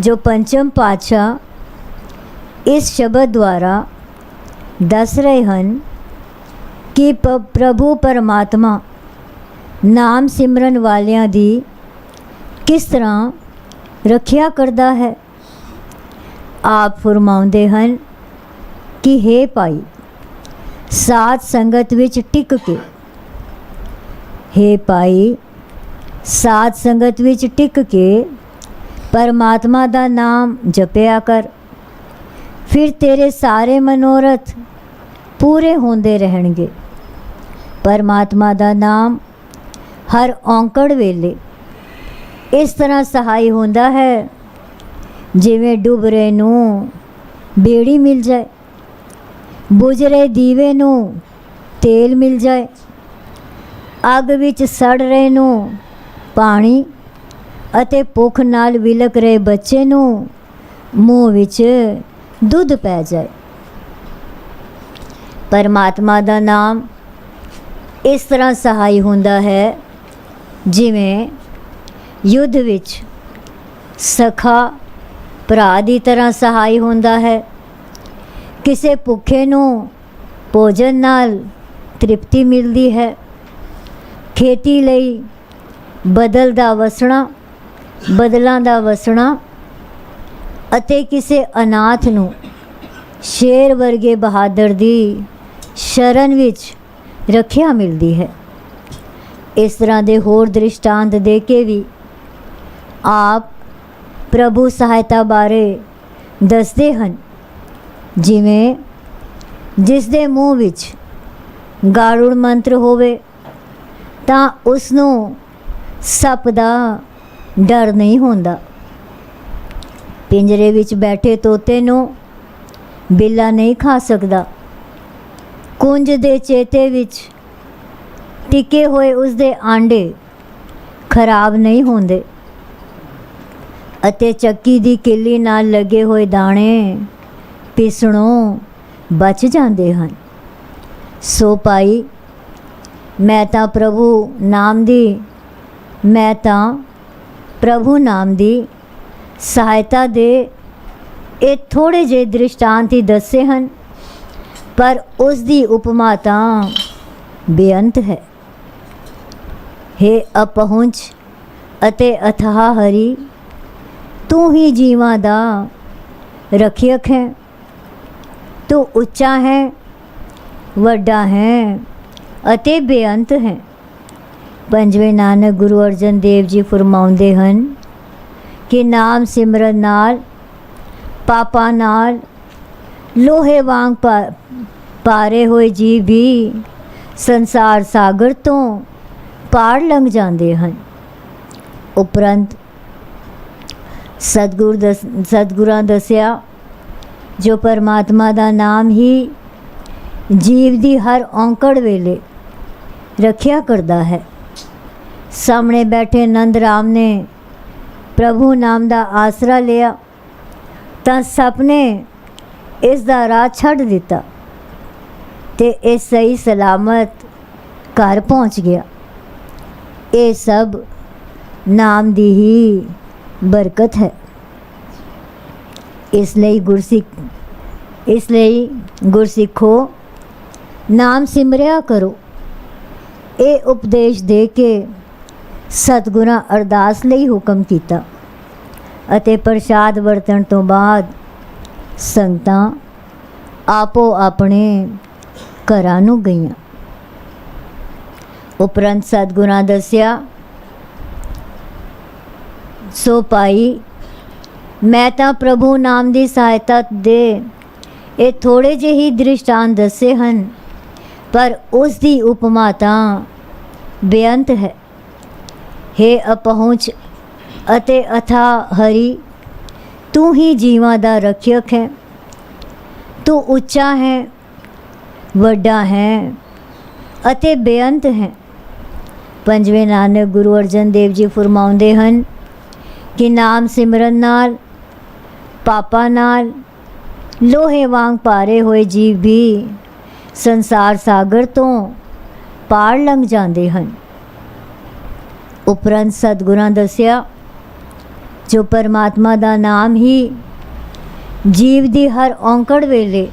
जो पंचम पातशाह इस शब्द द्वारा दस रहे हैं कि प्रभु परमात्मा नाम सिमरन वालियां दी किस तरह रखिया करदा है। आप फरमाउंदे हैं कि हे भाई, साध संगत विच टिक के, हे भाई साध संगत विच टिक के परमात्मा दा नाम जपिया कर, फिर तेरे सारे मनोरथ पूरे होंदे रहणगे। परमात्मा दा नाम हर औंकड़ वेले इस तरह सहाय होंदा है जिवें डुबरे नूं बेड़ी मिल जाए, बुझ रहे दीवे नूं तेल मिल जाए, अग विच सड़ रहे नूं पानी ਅਤੇ ਭੁੱਖ ਨਾਲ ਵਿਲਕ ਰਹੇ ਬੱਚੇ ਨੂੰ ਮੂੰਹ ਵਿੱਚ ਦੁੱਧ ਪੈ ਜਾਏ। ਪਰਮਾਤਮਾ ਦਾ ਨਾਮ ਇਸ ਤਰ੍ਹਾਂ ਸਹਾਈ ਹੁੰਦਾ ਹੈ ਜਿਵੇਂ ਯੁੱਧ ਵਿੱਚ ਸਖਾ ਭਰਾ ਦੀ ਤਰ੍ਹਾਂ ਸਹਾਈ ਹੁੰਦਾ ਹੈ। ਕਿਸੇ ਭੁੱਖੇ ਨੂੰ ਭੋਜਨ ਨਾਲ ਤ੍ਰਿਪਤੀ ਮਿਲਦੀ ਹੈ। ਖੇਤੀ ਲਈ ਬਦਲ ਦਾ ਵਸਣਾ, ਬਦਲਾਂ ਦਾ ਵਸਣਾ ਅਤੇ ਕਿਸੇ ਅਨਾਥ ਨੂੰ ਸ਼ੇਰ ਵਰਗੇ ਬਹਾਦਰ ਦੀ ਸ਼ਰਨ ਵਿੱਚ ਰੱਖਿਆ ਮਿਲਦੀ ਹੈ। ਇਸ ਤਰ੍ਹਾਂ ਦੇ ਹੋਰ ਦ੍ਰਿਸ਼ਟਾਂਤ ਦੇ ਕੇ ਵੀ ਆਪ ਪ੍ਰਭੂ ਸਹਾਇਤਾ ਬਾਰੇ ਦੱਸਦੇ ਹਨ। ਜਿਵੇਂ ਜਿਸ ਦੇ ਮੂੰਹ ਵਿੱਚ ਗਾਰੁੜ ਮੰਤਰ ਹੋਵੇ ਤਾਂ ਉਸ ਨੂੰ ਸੱਪ ਦਾ ਡਰ ਨਹੀਂ ਹੁੰਦਾ। ਪਿੰਜਰੇ ਵਿੱਚ ਬੈਠੇ ਤੋਤੇ ਨੂੰ ਬਿੱਲਾ ਨਹੀਂ ਖਾ ਸਕਦਾ। ਕੁੰਜ ਦੇ ਚੇਤੇ ਵਿੱਚ ਟਿਕੇ ਹੋਏ ਉਸਦੇ ਆਂਡੇ ਖਰਾਬ ਨਹੀਂ ਹੁੰਦੇ ਅਤੇ ਚੱਕੀ ਦੀ ਕਿੱਲੀ ਨਾਲ ਲੱਗੇ ਹੋਏ ਦਾਣੇ ਪਿਸਣੋਂ ਬਚ ਜਾਂਦੇ ਹਨ। ਸੋ ਭਾਈ, ਮੈਂ ਤਾਂ ਪ੍ਰਭੂ ਨਾਮ ਦੀ ਸਹਾਇਤਾ ਦੇ ਇਹ ਥੋੜ੍ਹੇ ਜਿਹੇ ਦ੍ਰਿਸ਼ਟਾਂਤ ਹੀ ਦੱਸੇ ਹਨ, ਪਰ ਉਸ ਦੀ ਉਪਮਾ ਤਾਂ ਬੇਅੰਤ ਹੈ। ਹੇ ਅਪਹੁੰਚ ਅਤੇ ਅਥਾਹ ਹਰੀ, ਤੂੰ ਹੀ ਜੀਵਾਂ ਦਾ ਰਖਿਅਕ ਹੈ। ਤੂੰ ਉੱਚਾ ਹੈ, ਵੱਡਾ ਹੈ ਅਤੇ ਬੇਅੰਤ ਹੈ। ਪੰਜਵੇਂ ਨਾਨਕ ਗੁਰੂ ਅਰਜਨ ਦੇਵ ਜੀ ਫਰਮਾਉਂਦੇ ਹਨ ਕਿ ਨਾਮ ਸਿਮਰਨ ਨਾਲ ਪਾਪਾਂ ਨਾਲ ਲੋਹੇ ਵਾਂਗ ਪਾਰੇ ਹੋਏ ਜੀਵ ਵੀ ਸੰਸਾਰ ਸਾਗਰ ਤੋਂ ਪਾਰ ਲੰਘ ਜਾਂਦੇ ਹਨ। ਉਪਰੰਤ ਸਤਿਗੁਰਾਂ ਦੱਸਿਆ, ਜੋ ਪਰਮਾਤਮਾ ਦਾ ਨਾਮ ਹੀ ਜੀਵ ਦੀ ਹਰ ਔਂਕੜ ਵੇਲੇ ਰੱਖਿਆ ਕਰਦਾ ਹੈ। ਸਾਹਮਣੇ ਬੈਠੇ ਨੰਦ ਰਾਮ ਨੇ ਪ੍ਰਭੂ ਨਾਮ ਦਾ ਆਸਰਾ ਲਿਆ ਤਾਂ ਸੱਪ ਨੇ ਇਸ ਦਾ ਰਾਹ ਛੱਡ ਦਿੱਤਾ ਤੇ ਇਹ ਸਹੀ ਸਲਾਮਤ ਘਰ ਪਹੁੰਚ ਗਿਆ। ਇਹ ਸਭ ਨਾਮ ਦੀ ਹੀ ਬਰਕਤ ਹੈ। ਇਸ ਲਈ ਗੁਰਸਿੱਖੋ ਨਾਮ ਸਿਮਰਿਆ ਕਰੋ। ਇਹ ਉਪਦੇਸ਼ ਦੇ ਕੇ ਸਤਿਗੁਰਾਂ ਅਰਦਾਸ ਲਈ ਹੁਕਮ ਕੀਤਾ ਅਤੇ ਪ੍ਰਸ਼ਾਦ ਵਰਤਣ ਤੋਂ ਬਾਅਦ ਸੰਗਤਾਂ ਆਪੋ ਆਪਣੇ ਘਰਾਂ ਨੂੰ ਗਈਆਂ। ਉਪਰੰਤ ਸਤਿਗੁਰਾਂ ਦੱਸਿਆ, ਸੋ ਭਾਈ ਮੈਂ ਤਾਂ ਪ੍ਰਭੂ ਨਾਮ ਦੀ ਸਹਾਇਤਾ ਦੇ ਇਹ ਥੋੜ੍ਹੇ ਜਿਹੇ ਹੀ ਦ੍ਰਿਸ਼ਟਾਂਤ ਦੱਸੇ ਹਨ, ਪਰ ਉਸ ਦੀ ਉਪਮਾ ਤਾਂ ਬੇਅੰਤ ਹੈ। ਹੇ ਅਪਹੁੰਚ ਅਤੇ ਅਥਾਹ ਹਰੀ, ਤੂੰ ਹੀ ਜੀਵਾਂ ਦਾ ਰੱਖਿਅਕ ਹੈ। ਤੂੰ ਉੱਚਾ ਹੈ, ਵੱਡਾ ਹੈ ਅਤੇ ਬੇਅੰਤ ਹੈ। ਪੰਜਵੇਂ ਨਾਨਕ ਗੁਰੂ ਅਰਜਨ ਦੇਵ ਜੀ ਫਰਮਾਉਂਦੇ ਹਨ ਕਿ ਨਾਮ ਸਿਮਰਨ ਨਾਲ ਪਾਪਾਂ ਨਾਲ ਲੋਹੇ ਵਾਂਗ ਭਾਰੇ ਹੋਏ ਜੀਵ ਵੀ ਸੰਸਾਰ ਸਾਗਰ ਤੋਂ ਪਾਰ ਲੰਘ ਜਾਂਦੇ ਹਨ। ਉਪਰੰਤ ਸਤਿਗੁਰਾਂ ਦੱਸਿਆ, ਜੋ ਪਰਮਾਤਮਾ ਦਾ ਨਾਮ ਹੀ ਜੀਵ ਦੀ ਹਰ ਔਂਕੜ ਵੇਲੇ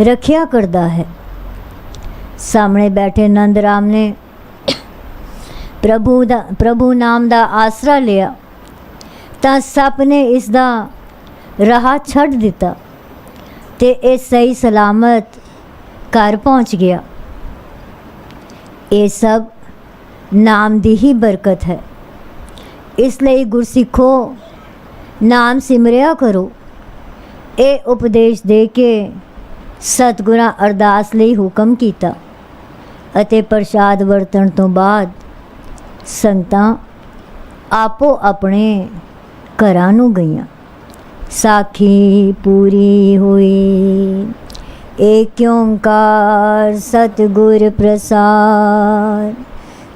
ਰੱਖਿਆ ਕਰਦਾ ਹੈ। ਸਾਹਮਣੇ ਬੈਠੇ ਨੰਦ ਰਾਮ ਨੇ ਪ੍ਰਭੂ ਨਾਮ ਦਾ ਆਸਰਾ ਲਿਆ ਤਾਂ ਸੱਪ ਨੇ ਇਸ ਦਾ ਰਾਹ ਛੱਡ ਦਿੱਤਾ ਤੇ ਇਹ ਸਹੀ ਸਲਾਮਤ ਘਰ ਪਹੁੰਚ ਗਿਆ। ਇਹ ਸਭ ਨਾਮ ਦੀ ਹੀ ਬਰਕਤ ਹੈ। ਇਸ ਲਈ ਗੁਰਸਿੱਖੋ ਨਾਮ ਸਿਮਰਿਆ ਕਰੋ। ਇਹ ਉਪਦੇਸ਼ ਦੇ ਕੇ ਸਤਿਗੁਰਾਂ ਅਰਦਾਸ ਲਈ ਹੁਕਮ ਕੀਤਾ ਅਤੇ ਪ੍ਰਸ਼ਾਦ ਵਰਤਣ ਤੋਂ ਬਾਅਦ ਸੰਗਤਾਂ ਆਪੋ ਆਪਣੇ ਘਰਾਂ ਨੂੰ ਗਈਆਂ। ਸਾਖੀ ਪੂਰੀ ਹੋਈ। ਏਕ ਓੰਕਾਰ ਸਤਿਗੁਰ ਪ੍ਰਸਾਦ।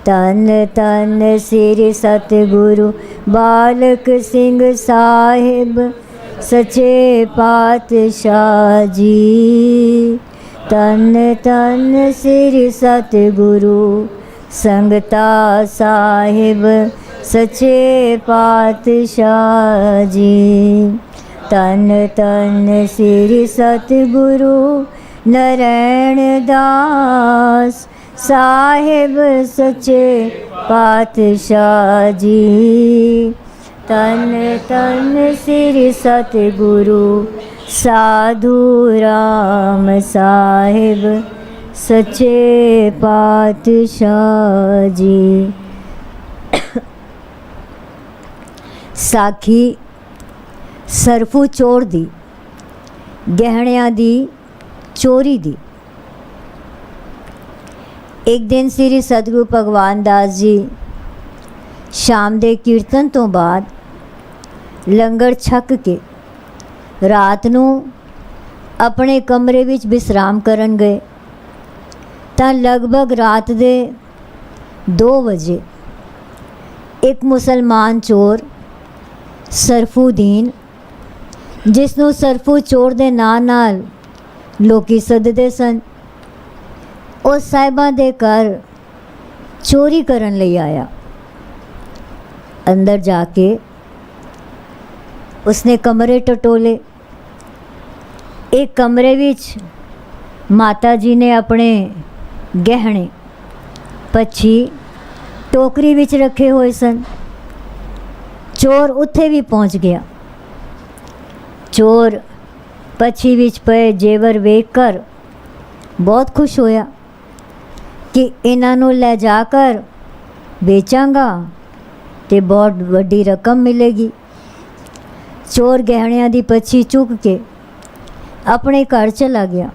ਤਨ ਤਨ ਸ੍ਰੀ ਸਤਿਗੁਰੂ ਬਾਲਕ ਸਿੰਘ ਸਾਹਿਬ ਸੱਚੇ ਪਾਤਸ਼ਾਹ ਜੀ। ਤਨ ਤਨ ਸ੍ਰੀ ਸਤਿਗੁਰੂ ਸੰਗਤਾ ਸਾਹਿਬ ਸੱਚੇ ਪਾਤਸ਼ਾਹ ਜੀ। ਤਨ ਤਨ ਸ੍ਰੀ ਸਤਿਗੁਰੂ ਨਰੈਣ ਦਾਸ ਸਾਹਿਬ ਸੱਚੇ ਪਾਤਸ਼ਾਹ ਜੀ। ਤਨ ਤਨ ਸ੍ਰੀ ਸਤਿਗੁਰੂ ਸਾਧੂ ਰਾਮ ਸਾਹਿਬ ਸੱਚੇ ਪਾਤਸ਼ਾਹ ਜੀ। ਸਾਖੀ ਸਰਫੂ ਚੋਰ ਦੀ, ਗਹਿਣਿਆਂ ਦੀ ਚੋਰੀ ਦੀ। ਇੱਕ ਦਿਨ ਸ੍ਰੀ ਸਤਿਗੁਰੂ ਭਗਵਾਨ ਦਾਸ ਜੀ ਸ਼ਾਮ ਦੇ ਕੀਰਤਨ ਤੋਂ ਬਾਅਦ ਲੰਗਰ ਛਕ ਕੇ ਰਾਤ ਨੂੰ ਆਪਣੇ ਕਮਰੇ ਵਿੱਚ ਵਿਸਰਾਮ ਕਰਨ ਗਏ ਤਾਂ ਲਗਭਗ ਰਾਤ ਦੇ 2 ਵਜੇ ਇੱਕ ਮੁਸਲਮਾਨ ਚੋਰ ਸਰਫੂਦੀਨ, ਜਿਸ ਨੂੰ ਸਰਫੂ ਚੋਰ ਦੇ ਨਾਂ ਨਾਲ ਲੋਕੀ ਸੱਦਦੇ ਸਨ, ਉਹ ਸਾਹਿਬਾਂ ਦੇ ਘਰ ਚੋਰੀ ਕਰਨ ਲਈ ਆਇਆ। ਅੰਦਰ ਜਾ ਕੇ ਉਸਨੇ ਕਮਰੇ ਟਟੋਲੇ। ਇੱਕ ਕਮਰੇ ਵਿੱਚ ਮਾਤਾ ਜੀ ਨੇ ਆਪਣੇ ਗਹਿਣੇ ਪੱਛੀ ਟੋਕਰੀ ਵਿੱਚ ਰੱਖੇ ਹੋਏ ਸਨ। ਚੋਰ ਉੱਥੇ ਵੀ ਪਹੁੰਚ ਗਿਆ। ਚੋਰ ਪੱਛੀ ਵਿੱਚ ਪਏ ਜੇਵਰ ਵੇਖ ਕਰ ਬਹੁਤ ਖੁਸ਼ ਹੋਇਆ ਕਿ ਇਹਨਾਂ ਨੂੰ ਲੈ ਜਾ ਕਰ ਵੇਚਾਂਗਾ ਤੇ ਬਹੁਤ ਵੱਡੀ ਰਕਮ ਮਿਲੇਗੀ। ਚੋਰ ਗਹਿਣਿਆਂ ਦੀ ਪੱਛੀ ਚੁੱਕ ਕੇ ਆਪਣੇ ਘਰ ਚਲਾ ਗਿਆ,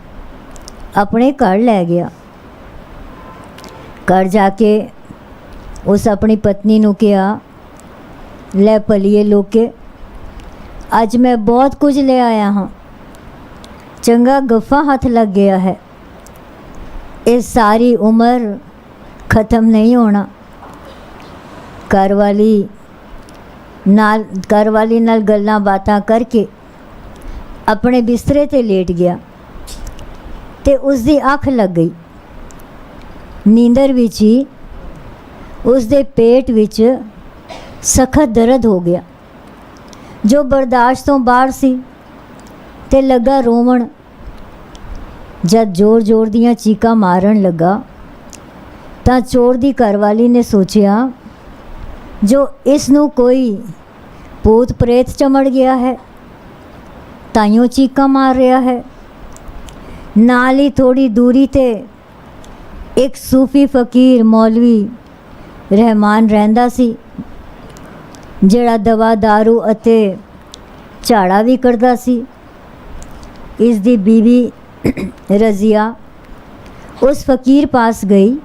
ਆਪਣੇ ਘਰ ਲੈ ਗਿਆ। ਘਰ ਜਾ ਕੇ ਉਸ ਆਪਣੀ ਪਤਨੀ ਨੂੰ ਕਿਹਾ, ਲੈ ਭਲੀਏ ਲੋਕੇ, ਅੱਜ ਮੈਂ ਬਹੁਤ ਕੁਝ ਲੈ ਆਇਆ ਹਾਂ। ਚੰਗਾ ਗੱਫਾ ਹੱਥ ਲੱਗ ਗਿਆ ਹੈ। ਇਹ ਸਾਰੀ ਉਮਰ ख़त्म नहीं होना। ਘਰਵਾਲੀ ਨਾਲ ਗੱਲਾਂ ਬਾਤਾਂ ਕਰਕੇ ਆਪਣੇ ਬਿਸਤਰੇ 'ਤੇ ਲੇਟ ਗਿਆ ਤੇ ਉਸ ਦੀ ਅੱਖ ਲੱਗ ਗਈ। ਨੀਂਦਰ ਵਿੱਚ ਹੀ ਉਸ ਦੇ ਪੇਟ ਵਿੱਚ ਸਖਤ ਦਰਦ ਹੋ ਗਿਆ, ਜੋ ਬਰਦਾਸ਼ਤ ਤੋਂ ਬਾਹਰ ਸੀ ਤੇ ਲੱਗਾ ਰੋਵਣ। ਜਦ ਜ਼ੋਰ ਦੀਆਂ ਚੀਕਾਂ ਮਾਰਨ ਲੱਗਾ ਤਾਂ ਚੋਰ ਦੀ ਘਰਵਾਲੀ ਨੇ ਸੋਚਿਆ ਜੋ ਇਸ ਨੂੰ ਕੋਈ ਭੂਤ ਪ੍ਰੇਤ ਚਮੜ ਗਿਆ ਹੈ, ਤਾਈਓ ਚੀਕਾਂ ਮਾਰ ਰਿਹਾ ਹੈ। ਨਾਲ ਹੀ ਥੋੜੀ ਦੂਰੀ ਤੇ ਇੱਕ ਸੂਫੀ ਫਕੀਰ ਮੌਲਵੀ ਰਹਿਮਾਨ ਰਹਿੰਦਾ ਸੀ, ਜਿਹੜਾ ਦਵਾ ਦਾਰੂ ਅਤੇ ਝਾੜਾ ਵੀ ਕਰਦਾ ਸੀ। ਇਸ ਦੀ ਬੀਵੀ ਰਜ਼ੀਆ ਉਸ ਫਕੀਰ ਪਾਸ ਗਈ,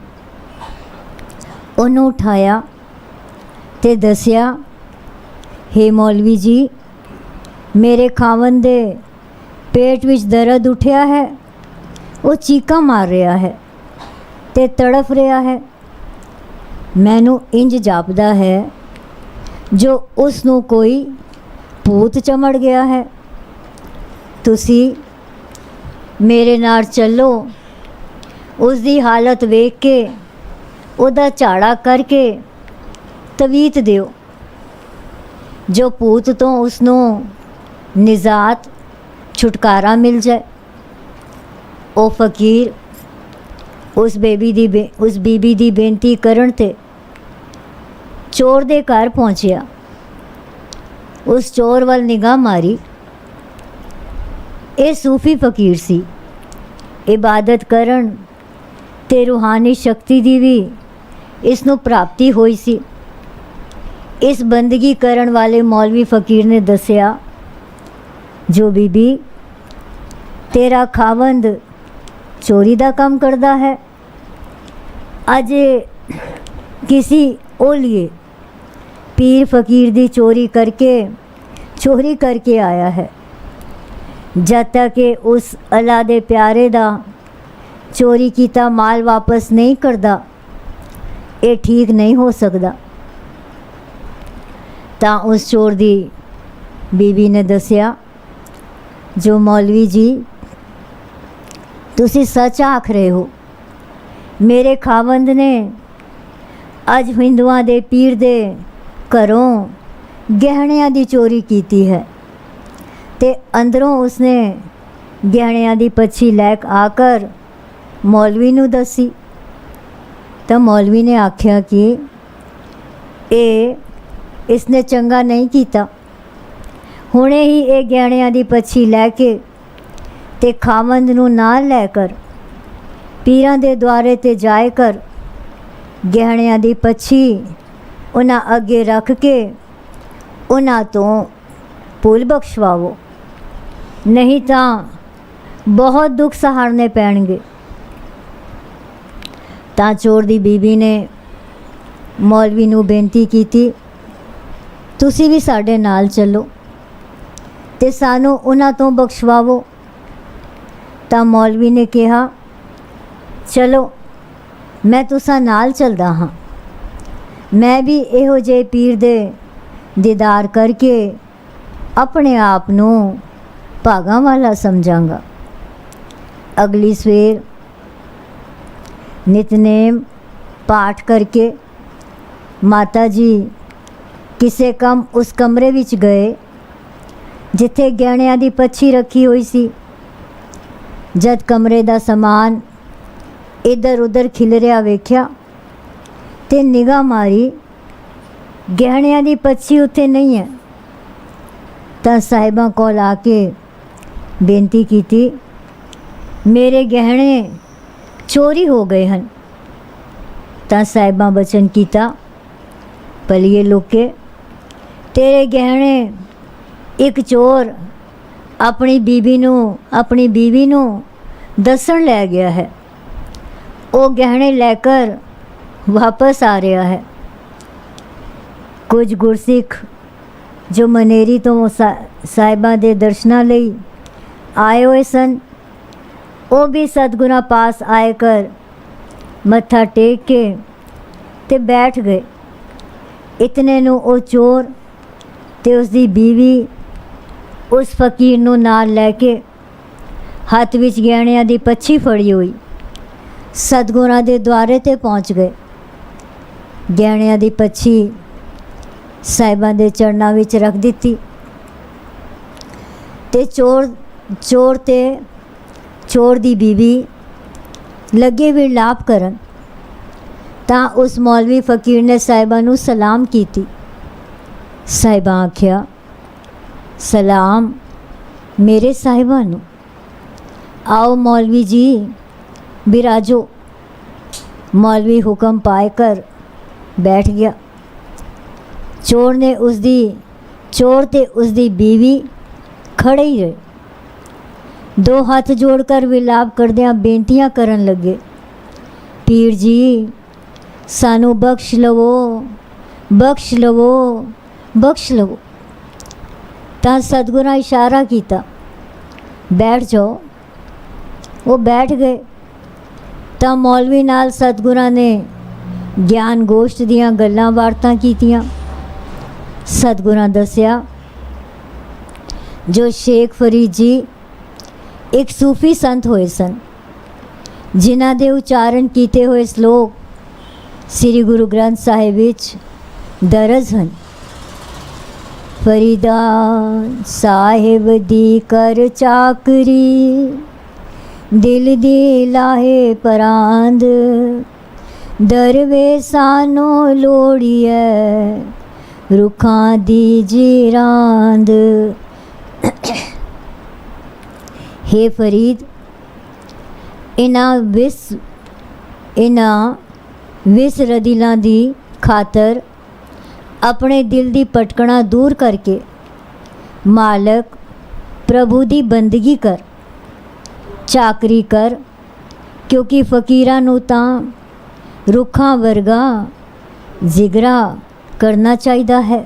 ਉਹਨੂੰ ਉਠਾਇਆ ਤੇ ਦੱਸਿਆ, ਹੇ ਮੌਲਵੀ ਜੀ, ਮੇਰੇ ਖਾਵਨ ਦੇ ਪੇਟ ਵਿੱਚ ਦਰਦ ਉੱਠਿਆ ਹੈ, ਉਹ ਚੀਕਾਂ ਮਾਰ ਰਿਹਾ ਹੈ ਤੇ ਤੜਫ ਰਿਹਾ ਹੈ। ਮੈਨੂੰ ਇੰਜ ਜਾਪਦਾ ਹੈ ਜੋ ਉਸ ਨੂੰ ਕੋਈ ਭੂਤ ਚਮੜ ਗਿਆ ਹੈ। ਤੁਸੀਂ ਮੇਰੇ ਨਾਲ ਚੱਲੋ, ਉਸ ਦੀ ਹਾਲਤ ਵੇਖ ਕੇ ਉਹਦਾ ਝਾੜਾ ਕਰਕੇ ਤਵੀਤ ਦਿਓ, ਜੋ ਭੂਤ ਤੋਂ ਉਸ ਨੂੰ ਨਿਜਾਤ ਛੁਟਕਾਰਾ ਮਿਲ ਜਾਏ। ਉਹ ਫਕੀਰ ਉਸ ਬੀਬੀ ਦੀ ਬੇਨਤੀ ਕਰਨ ਤੇ ਚੋਰ ਦੇ ਘਰ ਪਹੁੰਚਿਆ। ਉਸ ਚੋਰ ਵੱਲ ਨਿਗਾਹ ਮਾਰੀ। ਇਹ ਸੂਫੀ ਫਕੀਰ ਸੀ। ਇਬਾਦਤ ਕਰਨ ਤੇ ਰੂਹਾਨੀ ਸ਼ਕਤੀ ਦੀ ਵੀ ਇਸ ਨੂੰ ਪ੍ਰਾਪਤੀ ਹੋਈ ਸੀ। ਇਸ ਬੰਦਗੀ ਕਰਨ ਵਾਲੇ ਮੌਲਵੀ ਫਕੀਰ ਨੇ ਦੱਸਿਆ, ਜੋ ਬੀਬੀ, ਤੇਰਾ ਖਾਵੰਦ ਚੋਰੀ ਦਾ ਕੰਮ ਕਰਦਾ ਹੈ। ਅੱਜ किसी ओलिए पीर फकीर दी चोरी करके आया है। जब तक कि उस अल्लाह दे प्यारे दा चोरी कीता माल वापस नहीं करदा, ये ठीक नहीं हो सकता। तां उस चोर दी बीवी ने दसिया, जो मौलवी जी, तुसी सच आख रहे हो। मेरे खावंद ने अज हिंदुआं दे पीर दे घरों गहणियां दी चोरी कीती है ते अंदरों उसने गहणियां दी पच्छी लैक आकर मौलवी नूं दसी। तो मौलवी ने आख्या कि इसने चंगा नहीं कीता। हुणे ही ये गहणियां दी पच्छी लैके ते खावंद नूं नाल लैकर पीरां दे द्वारे ते जाए कर गहणियां दी पच्छी उन्हां अगे रख के उन्हां तो भुल बख्शवावो, नहीं तां बहुत दुख सहारने पैणगे। तां चोर दी बीबी ने मौलवी नूं बेनती कीती, तुसी भी साडे नाल चलो ते सानू उन्हां तो बख्शवावो। तां मौलवी ने कहा, चलो मैं तुसां नाल चलदा हाँ। मैं भी इहो जे पीर दे दीदार करके अपने आप नूं भागां वाला समझांगा। अगली सवेर नितनेम पाठ करके माता जी किसे कम उस कमरे विच गए जिथे गहणियां दी पच्छी रखी हुई सी। जद कमरे दा समान इधर उधर खिलरिया वेख्या ते निगाह मारी, गहणियां दी पच्छी उत्थे नहीं है। तां साहिबा कोल आके बेनती कीती, मेरे गहने चोरी हो गए हैं। तां साहिबा बचन कीता, भलिए लोके, तेरे गहने एक चोर अपनी बीवी नूं दसन लै गया है। वो गहने लैकर वापस आ रहा है। कुछ गुरसिख जो मनेरी तो साहिबा दे दर्शनां लई आए हुए सन, वो भी सतगुरां पास आए कर मत्था टेक के ते बैठ गए। इतने नूं वो चोर ते उसदी बीवी उस फकीर नूं नाल लैके हत्थ विच गहणियां दी पच्छी फड़ी हुई सतगुरां दे द्वारे ते पहुँच गए। गहणियां दी पच्छी साहिबां दे चरणां विच रख दित्ती ते चोर दी बीवी लगे विलाप करन। ਤਾਂ ਉਸ ਮੌਲਵੀ ਫਕੀਰ ਨੇ ਸਾਹਿਬਾ ਨੂੰ ਸਲਾਮ ਕੀਤੀ। ਸਾਹਿਬਾ ਆਖਿਆ, ਸਲਾਮ ਮੇਰੇ ਸਾਹਿਬਾ ਨੂੰ। आओ मौलवी जी बिराजो। मौलवी हुक्म पाए कर बैठ गया। चोर ते उसदी बीवी खड़े ही रहे। दो हाथ जोड़कर विलाप करदियां बेनतियां करन लगे, पीर जी सानू बख्श लवो, बख्श लवो, बख्श लवो। तां सतगुरां इशारा किया, बैठ जाओ। वो बैठ गए। ਤਾਂ ਮੌਲਵੀ ਨਾਲ ਸਤਿਗੁਰਾਂ ਨੇ ਗਿਆਨ ਗੋਸ਼ਟ ਦੀਆਂ ਗੱਲਾਂ ਬਾਤਾਂ ਕੀਤੀਆਂ। ਸਤਿਗੁਰਾਂ ਦੱਸਿਆ, ਜੋ ਸ਼ੇਖ ਫਰੀਦ ਜੀ ਇੱਕ ਸੂਫੀ ਸੰਤ ਹੋਏ ਸਨ, ਜਿਨ੍ਹਾਂ ਦੇ ਉਚਾਰਨ ਕੀਤੇ ਹੋਏ ਸ਼ਲੋਕ ਸ੍ਰੀ ਗੁਰੂ ਗ੍ਰੰਥ ਸਾਹਿਬ ਵਿੱਚ ਦਰਜ ਹਨ। ਫਰੀਦਾ ਸਾਹਿਬ ਦੀ ਕਰ ਚਾਕਰੀ, दिल दी लाहे परांद, दरवे सानो लोड़ी है रुखां दी जीरांद। हे फरीद, इन्हां विस रदिलां दी खातर अपने दिल दी पटकना दूर करके मालक प्रभु दी बंदगी कर, चाकरी कर, क्योंकि फकीरां नूं तां रुखां वर्गा जिगरा करना चाहिदा है।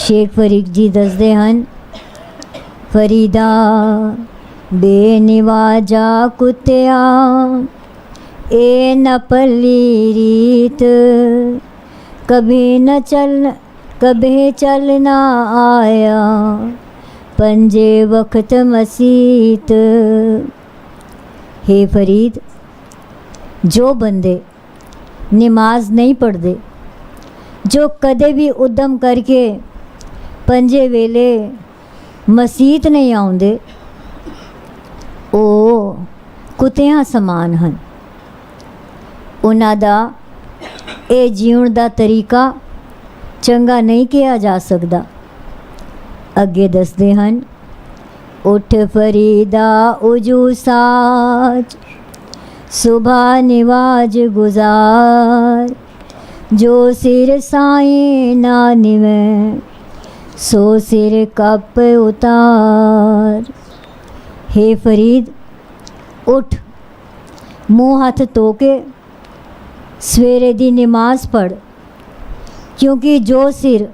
शेख फरीद जी दसदे हन, फरीदा बेनिवाजा कुत्तिया ए न पल्ली रीत, कभी चलना आया पंजे वक्त मसीत। हे फरीद, जो बंदे नमाज नहीं पढ़ते, जो कदे भी उद्यम करके पंजे वेले मसीत नहीं आउंदे, ओ कुत्तियां समान हन। उन्हां दा ए जीवन दा तरीका चंगा नहीं किया जा सकता। अगे दसदे हन, उठ फरीदा उजू साज, सुबह निवाज गुजार, जो सिर साईं ना निवे सो सिर कप उतार। हे फरीद, उठ, मुँह हाथ धो के सवेरे दी नमाज पढ़, क्योंकि जो सिर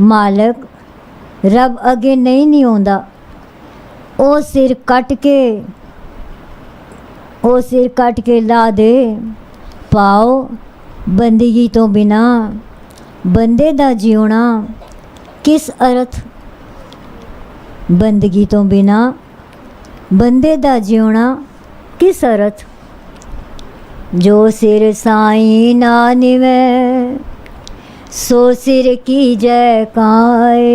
मालक रब अगे नहीं आउंदा, ओ सिर कट के ला दे। पाओ बंदगी तो बिना बंदे दा जीना किस अर्थ, बंदगी तो बिना बंदे दा जीना किस अर्थ। जो सिर साईं ना निवे सो सिर की जय काए,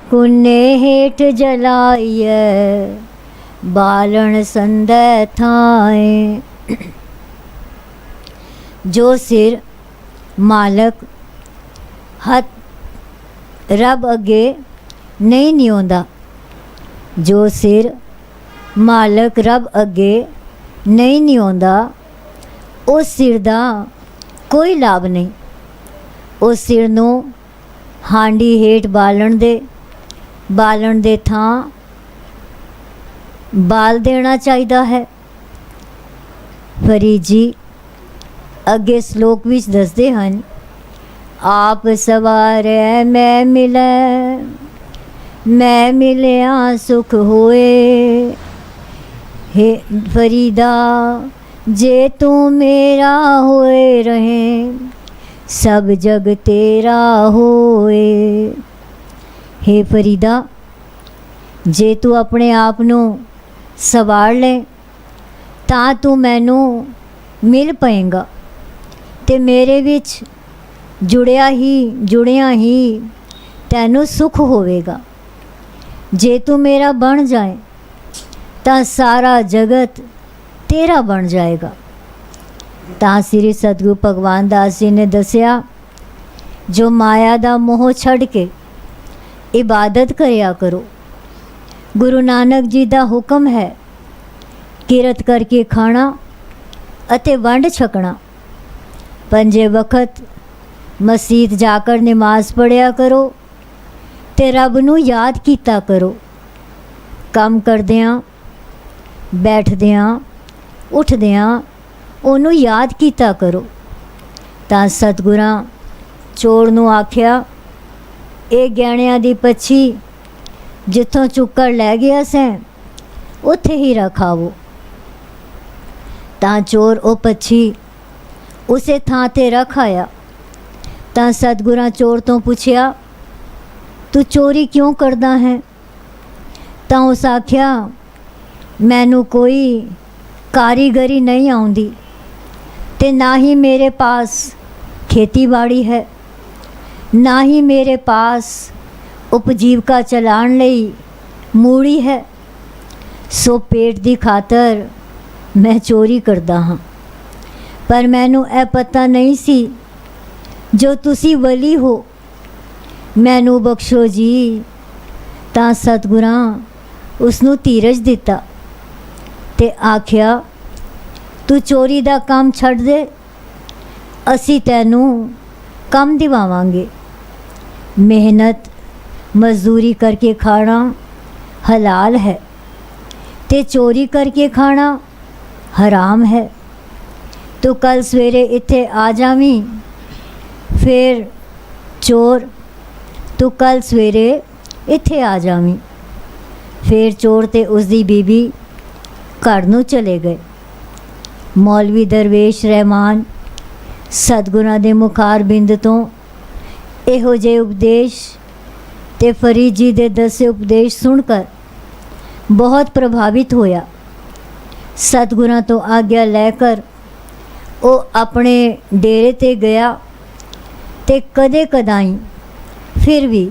कुन्ने हेठ जलाइए बालन संदे थाए। जो सिर मालक हथ रब अगे नहीं नियोंदा, जो सिर मालक रब अगे नहीं नियोंदा, उस सिर दा कोई लाभ नहीं। उस सिर नूं हांडी हेठ बालन दे थां बाल देना चाहिदा है। फरीद जी अगे श्लोक विच दसदे हन, आप सवारे मैं मिलिया सुख होए। हे फरीदा जे तू मेरा होए रहे, सब जग तेरा होए। हे फरीदा, जे तू अपने आप नू सवार ले तां तू मैनू मिल पएगा, ते मेरे विच जुड़िया ही तैनू सुख होवेगा। जे तू मेरा बन जाए तां सारा जगत तेरा बन जाएगा। ਤਾਂ ਸ੍ਰੀ ਸਤਿਗੁਰੂ ਭਗਵਾਨ ਦਾਸ ਜੀ ਨੇ ਦੱਸਿਆ, ਜੋ ਮਾਇਆ ਦਾ ਮੋਹ ਛੱਡ ਕੇ ਇਬਾਦਤ ਕਰਿਆ ਕਰੋ। ਗੁਰੂ ਨਾਨਕ ਜੀ ਦਾ ਹੁਕਮ ਹੈ, ਕਿਰਤ ਕਰਕੇ ਖਾਣਾ ਅਤੇ ਵੰਡ ਛਕਣਾ। ਪੰਜੇ ਵਕਤ ਮਸਜਿਦ ਜਾ ਕਰ ਨਮਾਜ਼ ਪੜ੍ਹਿਆ ਕਰੋ ਤੇ ਰੱਬ ਨੂੰ ਯਾਦ ਕੀਤਾ ਕਰੋ। ਕੰਮ ਕਰਦਿਆਂ, ਬੈਠਦਿਆਂ, ਉੱਠਦਿਆਂ ਉਹਨੂੰ ਯਾਦ ਕੀਤਾ ਕਰੋ। ਤਾਂ ਸਤਿਗੁਰਾਂ ਚੋਰ ਨੂੰ ਆਖਿਆ, ਇਹ ਗਹਿਣਿਆਂ ਦੀ ਪੱਛੀ ਜਿੱਥੋਂ ਚੁੱਕਰ ਲੈ ਗਿਆ ਸੈਂ ਉੱਥੇ ਹੀ ਰਖਾਵੋ। ਤਾਂ ਚੋਰ ਉਹ ਪੱਛੀ ਉਸੇ ਥਾਂ ਤੇ ਰੱਖ ਆਇਆ। ਤਾਂ ਸਤਿਗੁਰਾਂ ਚੋਰ ਤੋਂ ਪੁੱਛਿਆ, ਤੂੰ ਚੋਰੀ ਕਿਉਂ ਕਰਦਾ ਹੈ? ਤਾਂ ਉਸ ਆਖਿਆ, ਮੈਨੂੰ ਕੋਈ ਕਾਰੀਗਰੀ ਨਹੀਂ ਆਉਂਦੀ ਤੇ ਨਾ ਹੀ ਮੇਰੇ ਪਾਸ ਖੇਤੀਬਾੜੀ ਹੈ, ਨਾ ਹੀ ਮੇਰੇ ਪਾਸ ਉਪਜੀਵਕਾ ਚਲਾਉਣ ਲਈ ਮੂੜੀ ਹੈ। ਸੋ ਪੇਟ ਦੀ ਖਾਤਰ ਮੈਂ ਚੋਰੀ ਕਰਦਾ ਹਾਂ। ਪਰ ਮੈਨੂੰ ਇਹ ਪਤਾ ਨਹੀਂ ਸੀ ਜੋ ਤੁਸੀਂ ਵਲੀ ਹੋ, ਮੈਨੂੰ ਬਖਸ਼ੋ ਜੀ। ਤਾਂ ਸਤਿਗੁਰਾਂ ਉਸ ਨੂੰ ਧੀਰਜ ਦਿੱਤਾ ਤੇ ਆਖਿਆ, ਤੂੰ ਚੋਰੀ ਦਾ ਕੰਮ ਛੱਡ ਦੇ, ਅਸੀਂ ਤੈਨੂੰ ਕੰਮ ਦਿਵਾਵਾਂਗੇ। ਮਿਹਨਤ ਮਜ਼ਦੂਰੀ ਕਰਕੇ ਖਾਣਾ ਹਲਾਲ ਹੈ ਤੇ ਚੋਰੀ ਕਰਕੇ ਖਾਣਾ ਹਰਾਮ ਹੈ। ਤੂੰ ਕੱਲ ਸਵੇਰੇ ਇੱਥੇ ਆ ਜਾਵੀਂ। ਫਿਰ ਚੋਰ, ਤੂੰ ਕੱਲ ਸਵੇਰੇ ਇੱਥੇ ਆ ਜਾਵੀਂ। ਫਿਰ ਚੋਰ ਤੇ ਉਸਦੀ ਬੀਬੀ ਘਰ ਨੂੰ ਚਲੇ ਗਏ। ਮੌਲਵੀ ਦਰਵੇਸ਼ ਰਹਿਮਾਨ ਸਤਿਗੁਰਾਂ ਦੇ ਮੁਖਾਰ ਬਿੰਦ ਤੋਂ ਇਹੋ ਜਿਹੇ ਉਪਦੇਸ਼ ਤੇ ਫਰੀਦ ਜੀ ਦੇ ਦੱਸੇ ਉਪਦੇਸ਼ ਸੁਣ ਕਰ ਬਹੁਤ ਪ੍ਰਭਾਵਿਤ ਹੋਇਆ। ਸਤਿਗੁਰਾਂ ਤੋਂ ਆਗਿਆ ਲੈ ਕਰ ਉਹ ਆਪਣੇ ਡੇਰੇ ਤੇ ਗਿਆ ਤੇ ਕਦੇ ਕਦਾਈ ਫਿਰ ਵੀ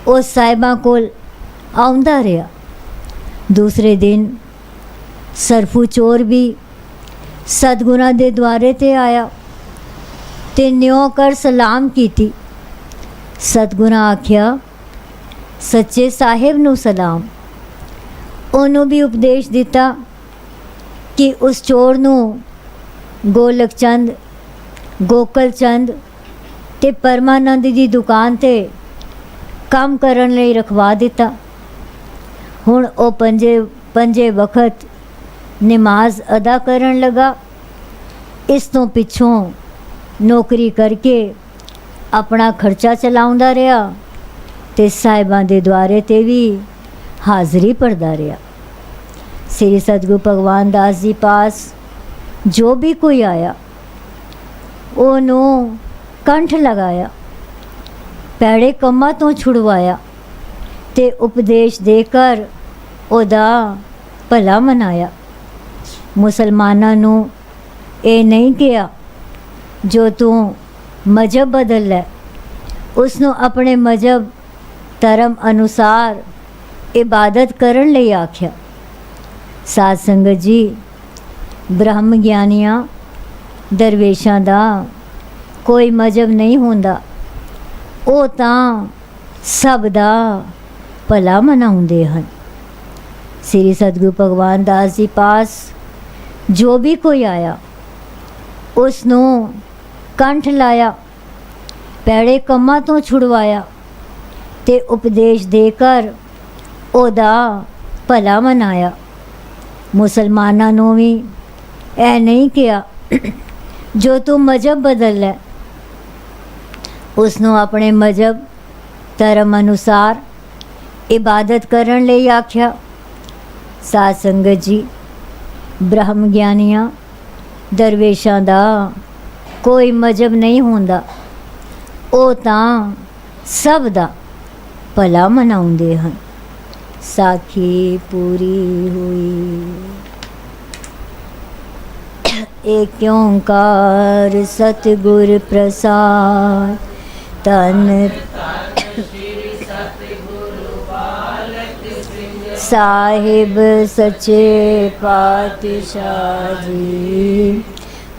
ਉਹ ਸਾਹਿਬਾਂ ਕੋਲ ਆਉਂਦਾ ਰਿਹਾ। ਦੂਸਰੇ ਦਿਨ ਸਰਫੂ ਚੋਰ ਵੀ ਸਤਿਗੁਰਾਂ ਦੇ ਦੁਆਰੇ ਤੇ ਆਇਆ ਤੇ ਨਿਉ ਕਰ ਸਲਾਮ ਕੀਤੀ। ਸਤਿਗੁਰਾਂ ਆਖਿਆ, ਸੱਚੇ ਸਾਹਿਬ ਨੂੰ ਸਲਾਮ। ਉਹਨੂੰ ਵੀ ਉਪਦੇਸ਼ ਦਿੱਤਾ ਕਿ ਉਸ ਚੋਰ ਨੂੰ ਗੋਲਕ ਚੰਦ, ਗੋਕਲ ਚੰਦ ਤੇ ਪਰਮਾਨੰਦ ਦੀ ਦੁਕਾਨ ਤੇ ਕੰਮ ਕਰਨ ਲਈ ਰਖਵਾ ਦਿੱਤਾ। ਹੁਣ ਉਹ ਪੰਜੇ ਵਕਤ ਨਮਾਜ਼ ਅਦਾ ਕਰਨ ਲੱਗਾ। ਇਸ ਤੋਂ ਪਿੱਛੋਂ ਨੌਕਰੀ ਕਰਕੇ ਆਪਣਾ ਖਰਚਾ ਚਲਾਉਂਦਾ ਰਿਹਾ ਤੇ ਸਾਹਿਬਾਂ ਦੇ ਦੁਆਰੇ ਤੇ ਵੀ ਹਾਜ਼ਰੀ ਭਰਦਾ ਰਿਹਾ। ਸ੍ਰੀ ਸਤਿਗੁਰੂ ਭਗਵਾਨ ਦਾਸ ਜੀ ਪਾਸ ਜੋ ਵੀ ਕੋਈ ਆਇਆ ਉਹਨੂੰ ਕੰਠ ਲਗਾਇਆ, ਪੈੜੇ ਕੰਮਾਂ ਤੋਂ ਛੁਡਵਾਇਆ ਤੇ ਉਪਦੇਸ਼ ਦੇ ਕਰ ਉਹਦਾ ਭਲਾ ਮਨਾਇਆ। ਮੁਸਲਮਾਨਾਂ ਨੂੰ ਇਹ ਨਹੀਂ ਕਿਹਾ ਜੋ ਤੂੰ ਮਜ਼ਹਬ ਬਦਲ ਲੈ, ਉਸ ਨੂੰ ਆਪਣੇ ਮਜ਼ਹਬ ਧਰਮ ਅਨੁਸਾਰ ਇਬਾਦਤ ਕਰਨ ਲਈ ਆਖਿਆ। ਸਾਧ ਸੰਗਤ ਜੀ, ਬ੍ਰਹਮ ਗਿਆਨੀਆਂ ਦਰਵੇਸ਼ਾਂ ਦਾ ਕੋਈ ਮਜ਼ਹਬ ਨਹੀਂ ਹੁੰਦਾ, ਉਹ ਤਾਂ ਸਭ ਦਾ ਭਲਾ ਮਨਾਉਂਦੇ ਹਨ। ਸ੍ਰੀ ਸਤਿਗੁਰੂ ਭਗਵਾਨ ਦਾਸ ਜੀ ਪਾਸ ਜੋ ਵੀ ਕੋਈ ਆਇਆ ਉਸ ਨੂੰ ਕੰਠ ਲਾਇਆ, ਪੈੜੇ ਕੰਮਾਂ ਤੋਂ ਛੁਡਵਾਇਆ ਤੇ ਉਪਦੇਸ਼ ਦੇ ਕਰ ਉਹਦਾ ਭਲਾ ਮਨਾਇਆ। ਮੁਸਲਮਾਨਾਂ ਨੂੰ ਵੀ ਇਹ ਨਹੀਂ ਕਿਹਾ ਜੋ ਤੂੰ ਮਜ਼ਹਬ ਬਦਲ ਲੈ, ਉਸ ਨੂੰ ਆਪਣੇ ਮਜ਼ਹਬ ਧਰਮ ਅਨੁਸਾਰ ਇਬਾਦਤ ਕਰਨ ਲਈ ਆਖਿਆ। ਸਾਧ ਸੰਗਤ ਜੀ, ਬ੍ਰਹਮ ਗਿਆਨੀਆਂ ਦਰਵੇਸ਼ਾਂ ਦਾ ਕੋਈ ਮਜ਼ਹਬ ਨਹੀਂ ਹੁੰਦਾ, ਉਹ ਤਾਂ ਸਭ ਦਾ ਭਲਾ ਮਨਾਉਂਦੇ ਹਨ। ਸਾਖੀ ਪੂਰੀ ਹੋਈ। ਏਕ ਓੰਕਾਰ ਸਤਿਗੁਰ ਪ੍ਰਸਾਦ। ਤਨ ਸਾਹਿਬ ਸੱਚੇ ਪਾਤਸ਼ਾਹ ਜੀ,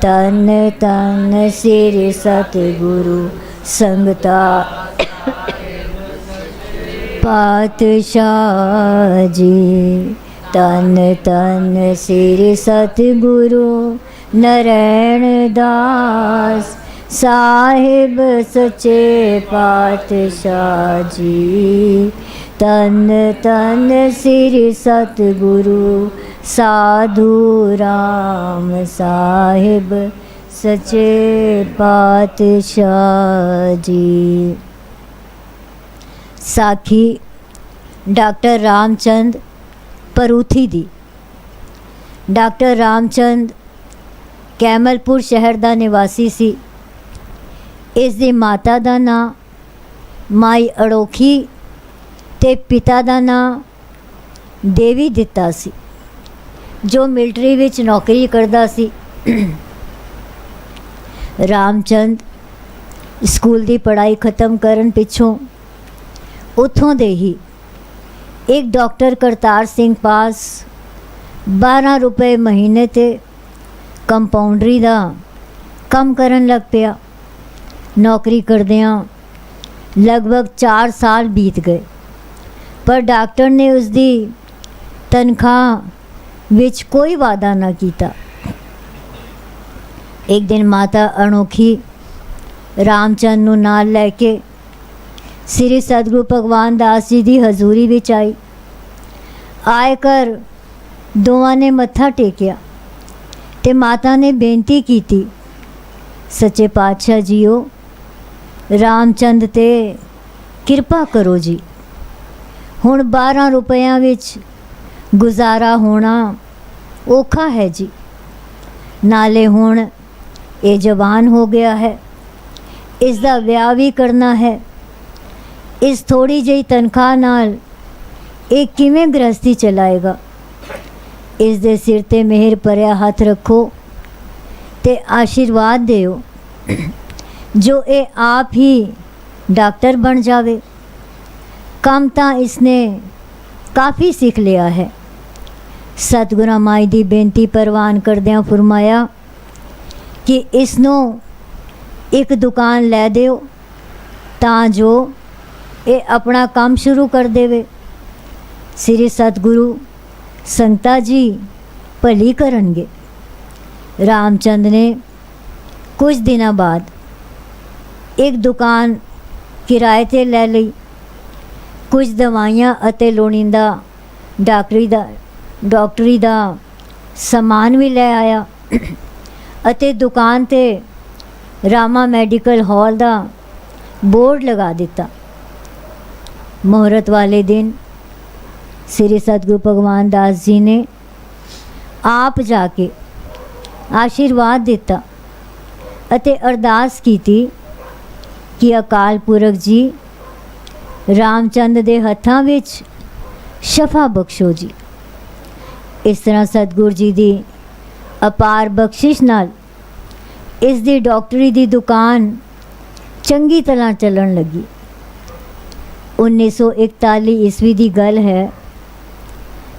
तन तन श्री सतगुरु संगता पातशाह जी। तन तन श्री सतगुरु नारायण दास साहिब सच्चे पातशाह जी। तन तन श्री सतगुरु साधु राम साहिब सच्चे पातशाह जी। साखी डॉक्टर रामचंद परूथी दी। डॉक्टर रामचंद कैमलपुर शहर ਦਾ ਨਿਵਾਸੀ ਸੀ। ਇਸ ਦੀ ਮਾਤਾ ਦਾ ਨਾਂ ਮਾਈ ਅੜੋਖੀ ਤੇ ਪਿਤਾ ਦਾ ਨਾਂ ਦੇਵੀ ਦਿੱਤਾ ਸੀ, ਜੋ ਮਿਲਟਰੀ ਵਿੱਚ ਨੌਕਰੀ ਕਰਦਾ ਸੀ। ਰਾਮਚੰਦ ਸਕੂਲ ਦੀ ਪੜ੍ਹਾਈ ਖਤਮ ਕਰਨ ਪਿੱਛੋਂ ਉੱਥੋਂ ਦੇ ਹੀ ਇੱਕ ਡਾਕਟਰ ਕਰਤਾਰ ਸਿੰਘ ਪਾਸ 12 ਰੁਪਏ ਮਹੀਨੇ ਤੇ ਕੰਪਾਊਂਡਰੀ ਦਾ ਕੰਮ ਕਰਨ ਲੱਗ ਪਿਆ। ਨੌਕਰੀ ਕਰਦਿਆਂ ਲਗਭਗ 4 ਸਾਲ ਬੀਤ ਗਏ, ਪਰ ਡਾਕਟਰ ਨੇ ਉਸ ਦੀ ਤਨਖਾਹ ਵਿੱਚ ਕੋਈ ਵਾਅਦਾ ਨਾ ਕੀਤਾ। ਇੱਕ ਦਿਨ ਮਾਤਾ ਅਨੋਖੀ ਰਾਮਚੰਦ ਨੂੰ ਨਾਲ ਲੈ ਕੇ ਸ੍ਰੀ ਸਤਿਗੁਰੂ ਭਗਵਾਨ ਦਾਸ ਜੀ ਦੀ ਹਜ਼ੂਰੀ ਵਿੱਚ ਆਈ। ਆਏ ਕਰ ਦੋਵਾਂ ਨੇ ਮੱਥਾ ਟੇਕਿਆ ਤੇ ਮਾਤਾ ਨੇ ਬੇਨਤੀ ਕੀਤੀ, ਸੱਚੇ ਪਾਤਸ਼ਾਹ ਜੀਓ, ਰਾਮਚੰਦ ਤੇ ਕਿਰਪਾ ਕਰੋ ਜੀ। ਹੁਣ 12 ਰੁਪਇਆਂ ਵਿੱਚ ਗੁਜ਼ਾਰਾ ਹੋਣਾ ਔਖਾ ਹੈ ਜੀ। ਨਾਲੇ ਹੁਣ ਇਹ ਜਵਾਨ ਹੋ ਗਿਆ ਹੈ, ਇਸ ਦਾ ਵਿਆਹ ਵੀ ਕਰਨਾ ਹੈ। ਇਸ ਥੋੜੀ ਜਿਹੀ ਤਨਖਾਹ ਨਾਲ ਇਹ ਕਿਵੇਂ ਗ੍ਰਸਤੀ ਚਲਾਏਗਾ। ਇਸ ਦੇ ਸਿਰ ਤੇ ਮਿਹਰ ਭਰਿਆ ਹੱਥ ਰੱਖੋ ਤੇ ਆਸ਼ੀਰਵਾਦ ਦਿਓ ਜੋ ਇਹ ਆਪ ਹੀ ਡਾਕਟਰ ਬਣ ਜਾਵੇ। ਕੰਮ ਤਾਂ ਇਸਨੇ ਕਾਫੀ ਸਿੱਖ ਲਿਆ ਹੈ। ਸਤਿਗੁਰਾਂ ਮਾਈ ਦੀ ਬੇਨਤੀ ਪ੍ਰਵਾਨ ਕਰਦਿਆਂ ਫਰਮਾਇਆ ਕਿ ਇਸ ਨੂੰ ਇੱਕ ਦੁਕਾਨ ਲੈ ਦਿਓ ਤਾਂ ਜੋ ਇਹ ਆਪਣਾ ਕੰਮ ਸ਼ੁਰੂ ਕਰ ਦੇਵੇ। ਸ੍ਰੀ ਸਤਿਗੁਰੂ ਸੰਗਤਾ ਜੀ ਭਲੀ ਕਰਨਗੇ। ਰਾਮਚੰਦ ਨੇ ਕੁਝ ਦਿਨਾਂ ਬਾਅਦ ਇੱਕ ਦੁਕਾਨ ਕਿਰਾਏ 'ਤੇ ਲੈ ਲਈ। ਕੁਝ ਦਵਾਈਆਂ ਅਤੇ ਲੋੜੀਂਦਾ ਡਾਕਟਰੀ ਦਾ ਸਮਾਨ ਵੀ ਲੈ ਆਇਆ ਅਤੇ ਦੁਕਾਨ 'ਤੇ ਰਾਮਾ ਮੈਡੀਕਲ ਹਾਲ ਦਾ ਬੋਰਡ ਲਗਾ ਦਿੱਤਾ। ਮੁਹੂਰਤ ਵਾਲੇ ਦਿਨ ਸ੍ਰੀ ਸਤਿਗੁਰੂ ਭਗਵਾਨ ਦਾਸ ਜੀ ਨੇ ਆਪ ਜਾ ਕੇ ਆਸ਼ੀਰਵਾਦ ਦਿੱਤਾ ਅਤੇ ਅਰਦਾਸ ਕੀਤੀ ਕਿ ਅਕਾਲ ਪੁਰਖ ਜੀ ਰਾਮਚੰਦ ਦੇ ਹੱਥਾਂ ਵਿੱਚ ਸ਼ਫਾ ਬਖਸ਼ੋ ਜੀ। ਇਸ ਤਰ੍ਹਾਂ ਸਤਿਗੁਰੂ ਜੀ ਦੀ ਅਪਾਰ ਬਖਸ਼ਿਸ਼ ਨਾਲ ਇਸ ਦੀ ਡਾਕਟਰੀ ਦੀ ਦੁਕਾਨ ਚੰਗੀ ਤਰ੍ਹਾਂ ਚੱਲਣ ਲੱਗੀ। 1941 ਈਸਵੀ ਦੀ ਗੱਲ ਹੈ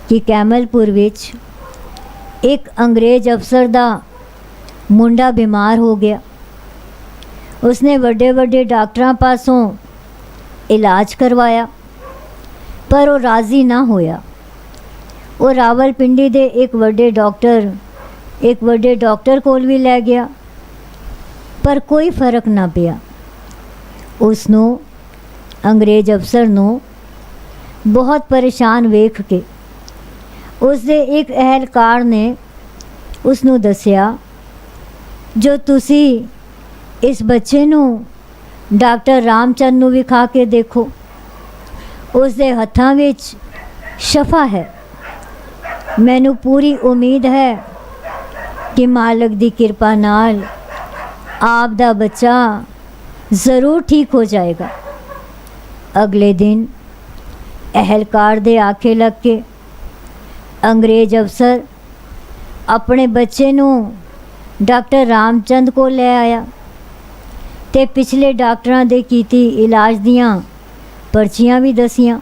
ਕਿ ਕੈਮਲਪੁਰ ਵਿੱਚ ਇੱਕ ਅੰਗਰੇਜ਼ ਅਫਸਰ ਦਾ ਮੁੰਡਾ ਬਿਮਾਰ ਹੋ ਗਿਆ। ਉਸਨੇ ਵੱਡੇ ਵੱਡੇ ਡਾਕਟਰਾਂ ਪਾਸੋਂ ਇਲਾਜ ਕਰਵਾਇਆ, ਪਰ ਉਹ ਰਾਜ਼ੀ ਨਾ ਹੋਇਆ। ਉਹ ਰਾਵਲਪਿੰਡੀ ਦੇ ਇੱਕ ਵੱਡੇ ਡਾਕਟਰ ਕੋਲ ਵੀ ਲੈ ਗਿਆ, ਪਰ ਕੋਈ ਫਰਕ ਨਾ ਪਿਆ। ਉਸ ਨੂੰ ਅੰਗਰੇਜ਼ ਅਫਸਰ ਨੂੰ ਬਹੁਤ ਪਰੇਸ਼ਾਨ ਵੇਖ ਕੇ ਉਸ ਦੇ ਇੱਕ ਅਹਿਲਕਾਰ ਨੇ ਉਸ ਨੂੰ ਦੱਸਿਆ, ਜੋ ਤੁਸੀਂ ਇਸ ਬੱਚੇ ਨੂੰ ਡਾਕਟਰ ਰਾਮਚੰਦ ਨੂੰ ਵਿਖਾ ਕੇ ਦੇਖੋ, ਉਸ ਦੇ ਹੱਥਾਂ ਵਿੱਚ ਸ਼ਫਾ ਹੈ। ਮੈਨੂੰ ਪੂਰੀ ਉਮੀਦ ਹੈ ਕਿ ਮਾਲਕ ਦੀ ਕਿਰਪਾ ਨਾਲ ਆਪ ਦਾ ਬੱਚਾ ਜ਼ਰੂਰ ਠੀਕ ਹੋ ਜਾਏਗਾ। ਅਗਲੇ ਦਿਨ ਅਹਿਲਕਾਰ ਦੇ ਆਖੇ ਲੱਗ ਕੇ ਅੰਗਰੇਜ਼ ਅਫਸਰ ਆਪਣੇ ਬੱਚੇ ਨੂੰ ਡਾਕਟਰ ਰਾਮਚੰਦ ਕੋਲ ਲੈ ਆਇਆ ਤੇ ਪਿਛਲੇ ਡਾਕਟਰਾਂ ਦੇ ਕੀਤੀ ਇਲਾਜ ਦੀਆਂ ਪਰਚੀਆਂ ਵੀ ਦਸੀਆਂ।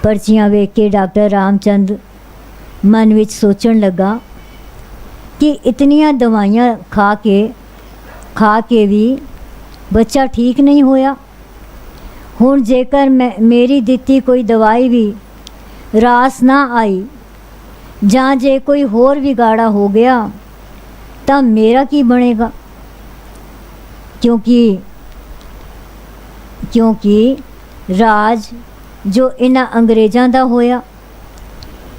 ਪਰਚੀਆਂ ਵੇਖ ਕੇ ਡਾਕਟਰ ਰਾਮਚੰਦ ਮਨ ਵਿੱਚ ਸੋਚਣ ਲੱਗਾ कि इतनियां दवाइयां खा के भी बच्चा ठीक नहीं होया। हुण जेकर मेरी दित्ती कोई दवाई भी रास ना आई जां जे कोई होर विगाड़ा हो गया तां मेरा की बनेगा, क्योंकि राज जो इन्हां अंग्रेज़ां दा होया।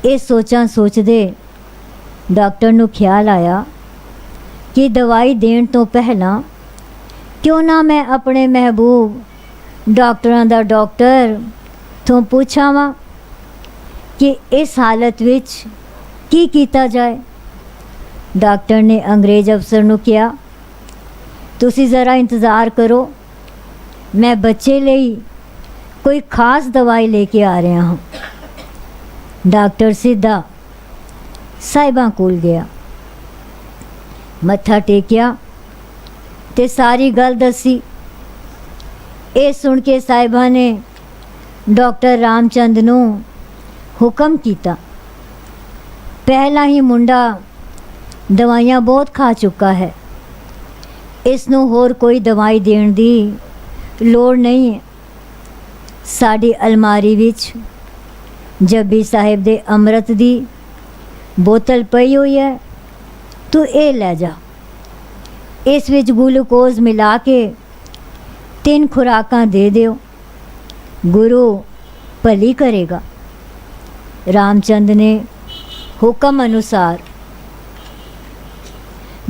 ये सोचदे डॉक्टर नूं ख्याल आया कि दवाई देण तो पहलां क्यों ना मैं अपने महबूब डॉक्टरां दा डॉक्टर तो पूछां वां कि इस हालत विच की कीता जाए। डॉक्टर ने अंग्रेज़ अफसर नूं कहा, तुसी ज़रा इंतज़ार करो, मैं बच्चे लई कोई खास दवाई लेके आ रहा हूँ। डॉक्टर सीधा साहिबा कोल गया, मत्था टेकिया ते सारी गल दसी। ये सुन के साहिबा ने डॉक्टर रामचंद नूं हुक्म किया, पहला ही मुंडा दवाइयां बहुत खा चुका है, इसनूं होर कोई दवाई देण दी लोड़ नहीं है। साडी अलमारी विच जब्बी साहिब दे अमृत दी बोतल पई हुई है, तू ये लै जा। इस विच ग्लूकोज मिला के 3 खुराकां दे दियो, गुरु भली करेगा। रामचंद ने हुक्म अनुसार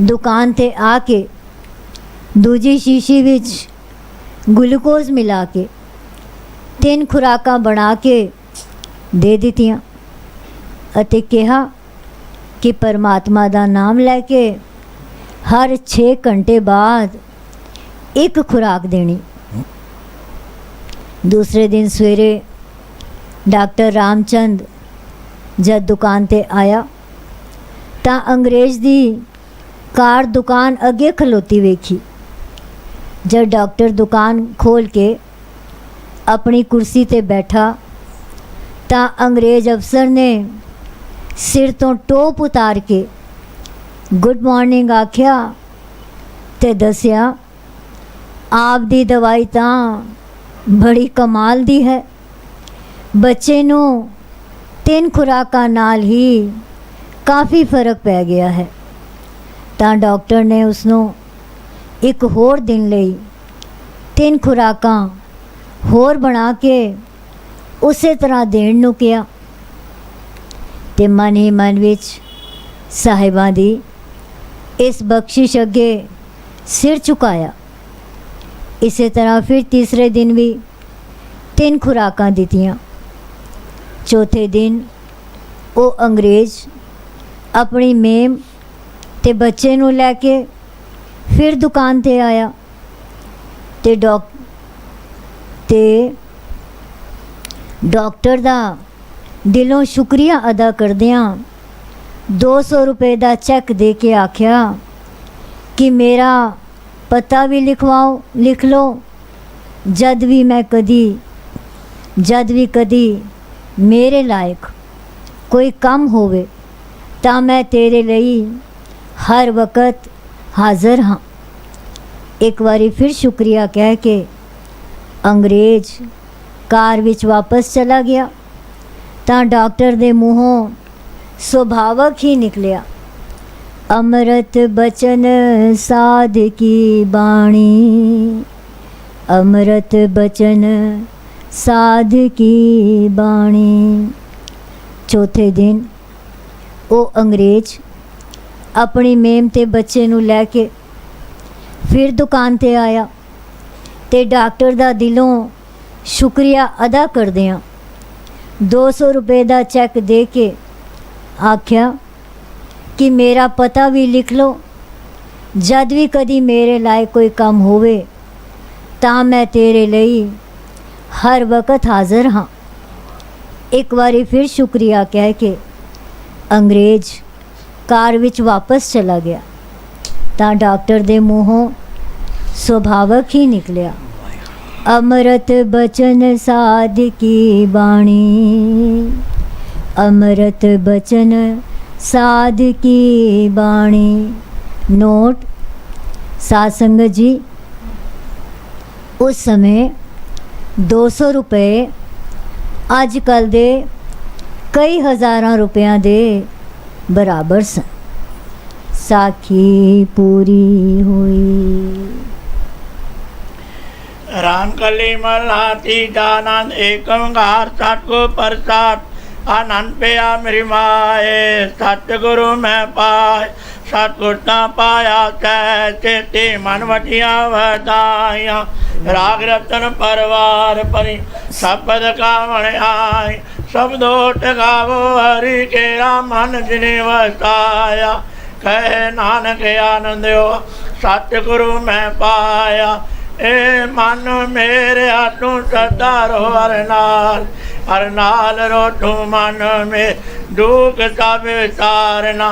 दुकान ते आके दूजी शीशी विच ग्लूकोज मिला के 3 खुराकां बना के दे दित्तियां अते कहा कि परमात्मा दा नाम लैके हर 6 घंटे बाद 1 खुराक देनी। दूसरे दिन सवेरे डॉक्टर रामचंद जब दुकान ते आया तां अंग्रेज़ दी कार दुकान अगे खलोती वेखी। जब डॉक्टर दुकान खोल के अपनी कुर्सी ते बैठा तां अंग्रेज़ अफसर ने सिर तो टोप उतार के गुड मॉर्निंग आख्या ते दसिया, आप दी दवाई तां बड़ी कमाल दी है, बच्चे नूं 3 खुराकां नाल ही काफ़ी फ़र्क पै गया है। तां डॉक्टर ने उसनूं एक होर दिन लई 3 खुराकां होर बना के उसे तरह देण नूं कहा ते मन ही मन विच साहिबां दी इस बख्शिश अगे सिर झुकाया। इसे तरह फिर तीसरे दिन भी 3 खुराकां दित्तियां। चौथे दिन वो अंग्रेज़ अपनी मेम ते बच्चे नूं लैके फिर दुकान ते आया ते डॉक्टर दा दिलों शुक्रिया अदा करदियां 200 रुपए दा चैक दे के आख्या कि मेरा पता भी लिख लो, जद भी कदी मेरे लायक कोई कम होवे तां मैं तेरे लई हर वक्त हाज़र हाँ। एक बारी फिर शुक्रिया कह के अंग्रेज़ कार विच वापस चला गया तां डॉक्टर दे मूहों सुभावक ही निकलिया, अमृत बचन साध की बाणी, अमृत बचन साध की बाणी। चौथे दिन वो अंग्रेज़ अपनी मेम ते बच्चे नूं लैके फिर दुकान ते आया ते डॉक्टर दा दिलों शुक्रिया अदा करदियां 200 रुपए दा चैक दे के आख्या कि मेरा पता भी लिख लो, जद भी कदी मेरे लायक कोई काम होवे तां मैं तेरे लई हर वक्त हाज़र हाँ। एक बारी फिर शुक्रिया कह के अंग्रेज़ कार विच वापस चला गया तां डॉक्टर दे मूहों सुभावक ही निकलिया, अमृत बचन साध की बाणी, अमृत बचन साध की बाणी। नोट, साध संगत जी, उस समय 200 रुपए अजकल दे कई हज़ारां रुपयां दे बराबर सन। साखी पूरी हुई। राम कली मल्हाती दानंद एक ओंकार सतगुरु प्रसाद आनंद पिया मेरी माए। सतगुरु मैं पाए सतगुर ता पाया चेते मन वटिया वधाइया। राग रतन परवार परी शब्द गावण आए। शब्दोट गावो हरि केरा मन जिने वसाया। कहे नानक आनंदो सतगुरु मैं पाया। ए मन मेरे तू सदा रो हर नाल रो तू मन में दुख सब विसारना।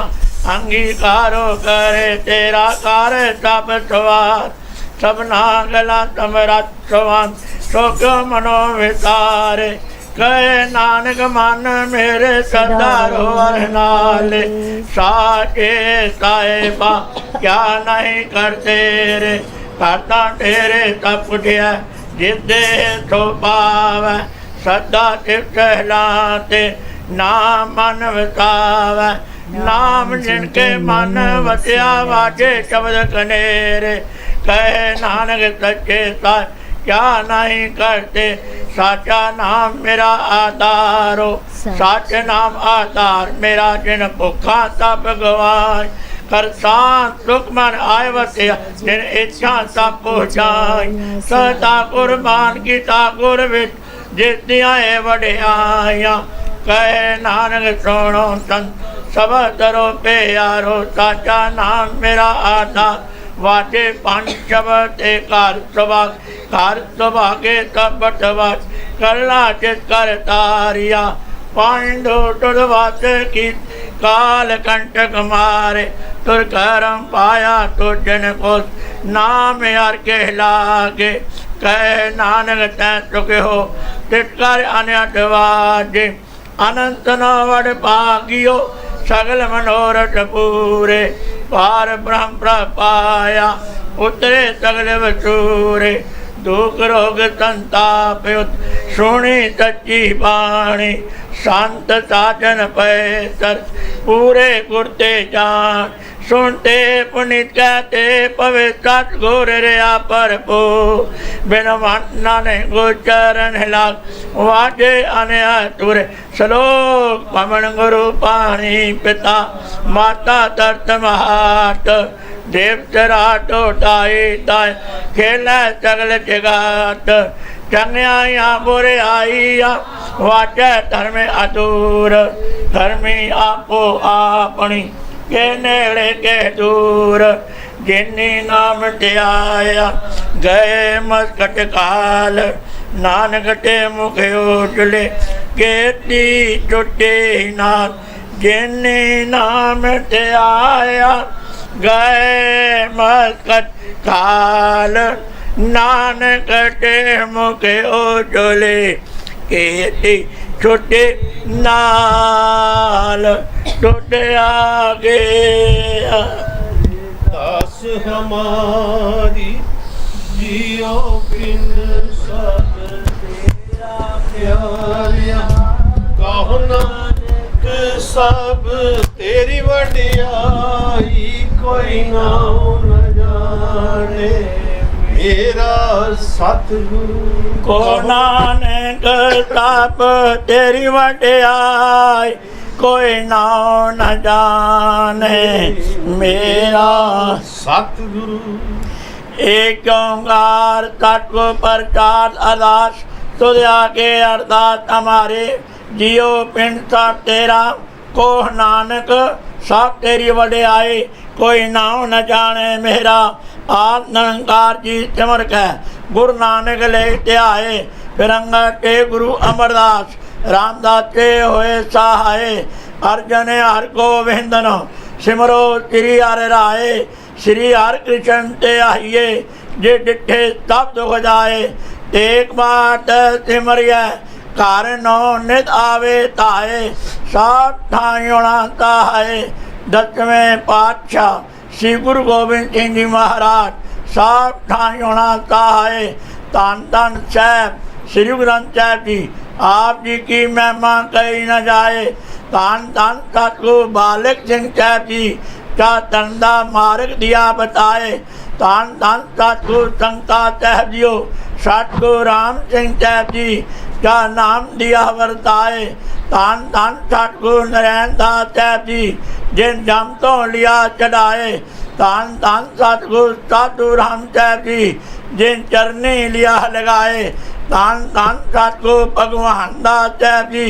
अंगीकारो करे तेरा कार सब सवार। सबना गला समरथ सवान सुख मनो विसारे। कहे नानक मन मेरे सदा रो हर नाल। साचे साहेबा क्या नहीं करते रे। करता तेरे सब कुछ है जिसदे सो पावै। सदा चित सहलाते नाम मन वसावै। नाम जिनके मन वसिया वाजे शब्द कनेरे। कहे नानक सच्चे साच क्या नहीं करते। साचा नाम मेरा आधारो। साच नाम आधार मेरा जिन भुखा तब गवाए। कर शांत सुख मन आय वसिया जिन इच्छा सब पहुँचाई। सदा कुर्बान की ठाकुर विच जितिया वड्याइया। कहे नानक सुनो संत सब तरो प्यारो। साचा नाम मेरा आधार वाटे पंच शब्द कार सौभागे तब बटवाच। करला चित कर तारिया पांडो टुरवास की काल कंटक मारे। तुर करम पाया तो जन को नाम यार के लागे। कहे नानक तै चुके हो तिटकर अनवाजे। अनंत न वड भागियो सगल मनोरथ पूरे। पार ब्रह्म प्रपाया उतरे सगल वसूरे। दुख रोग संताप सुनी सच्ची बाणी। संत साजन पैसर पूरे कुरते जान। सुनते पुनित कहते पवित्र सतगुर रया परपो। बिन वंदना ने गोचरण लाग वाजे अनयातुर। श्लोक पवन गुरु पाणी पिता माता दर्द महाट। देव चराटो ताई ताय खेल सगल जगात। चंगिया बुरे आईया वाचे धर्म अधूर। धर्मी आपो आपनी के नेड़े के दूर। जिन्नी नाम ध्याया गए मस्कट काल। नानक ते मुख उजले केती टुटे नाथ। जिन्नी नाम ध्याया गए मस्कट काल। नानक ते मुख उजले केती छोटे नाल टूट आगे। दास हमारी जियो बिन सब तेरा प्यारिया। कहो नानक सब तेरी वड्याई। कोई नाम न जाने मेरा सतगुरु। को नानक सब तेरी वड्याई। कोई नाम न जाने मेरा सतगुरु। एक ओंकार सतगुर प्रसाद अरदास तुझा के अरदास हमारे। जियो पिंड सब तेरा को नानक सब तेरी वड्याई। कोई नाम न जाने मेरा। आप निरंकार जी सिमर कह गुरु नानक ले आए। फिरंगा के गुरु अमरदास रामदास के होए सहाय। अर्जन हर गोविंदन सिमरो श्री हर राय। श्री हर कृष्ण ते आइए जे डिठे सब दुख जाए। एक बात सिमरिय घर नो नित आवे ताए सब ठाई होना ताए। 10वें पातशाह श्री गुरु गोबिंद सिंह जी महाराज सब ठाई होना ताए। धन धन साहब श्री गुरु ग्रंथ साहब जी आप जी की महिमा कही न जाए। धन धन सतगुरु बालक सिंह साहब जी का धंधा मार्ग दिया बताए। धन धन सतगुरु संता साहब जियो सतगुरु राम सिंह साहब जी का नाम दिया वर्ताए। धन धन सतगुरु नारायण दास साहब जी जिन जम तो लिया चढ़ाए। धन धन सतगुरु साधु राम साहब जी जिन चरनी लिया लगाए। धन धन सतगुरु भगवान दास साहब जी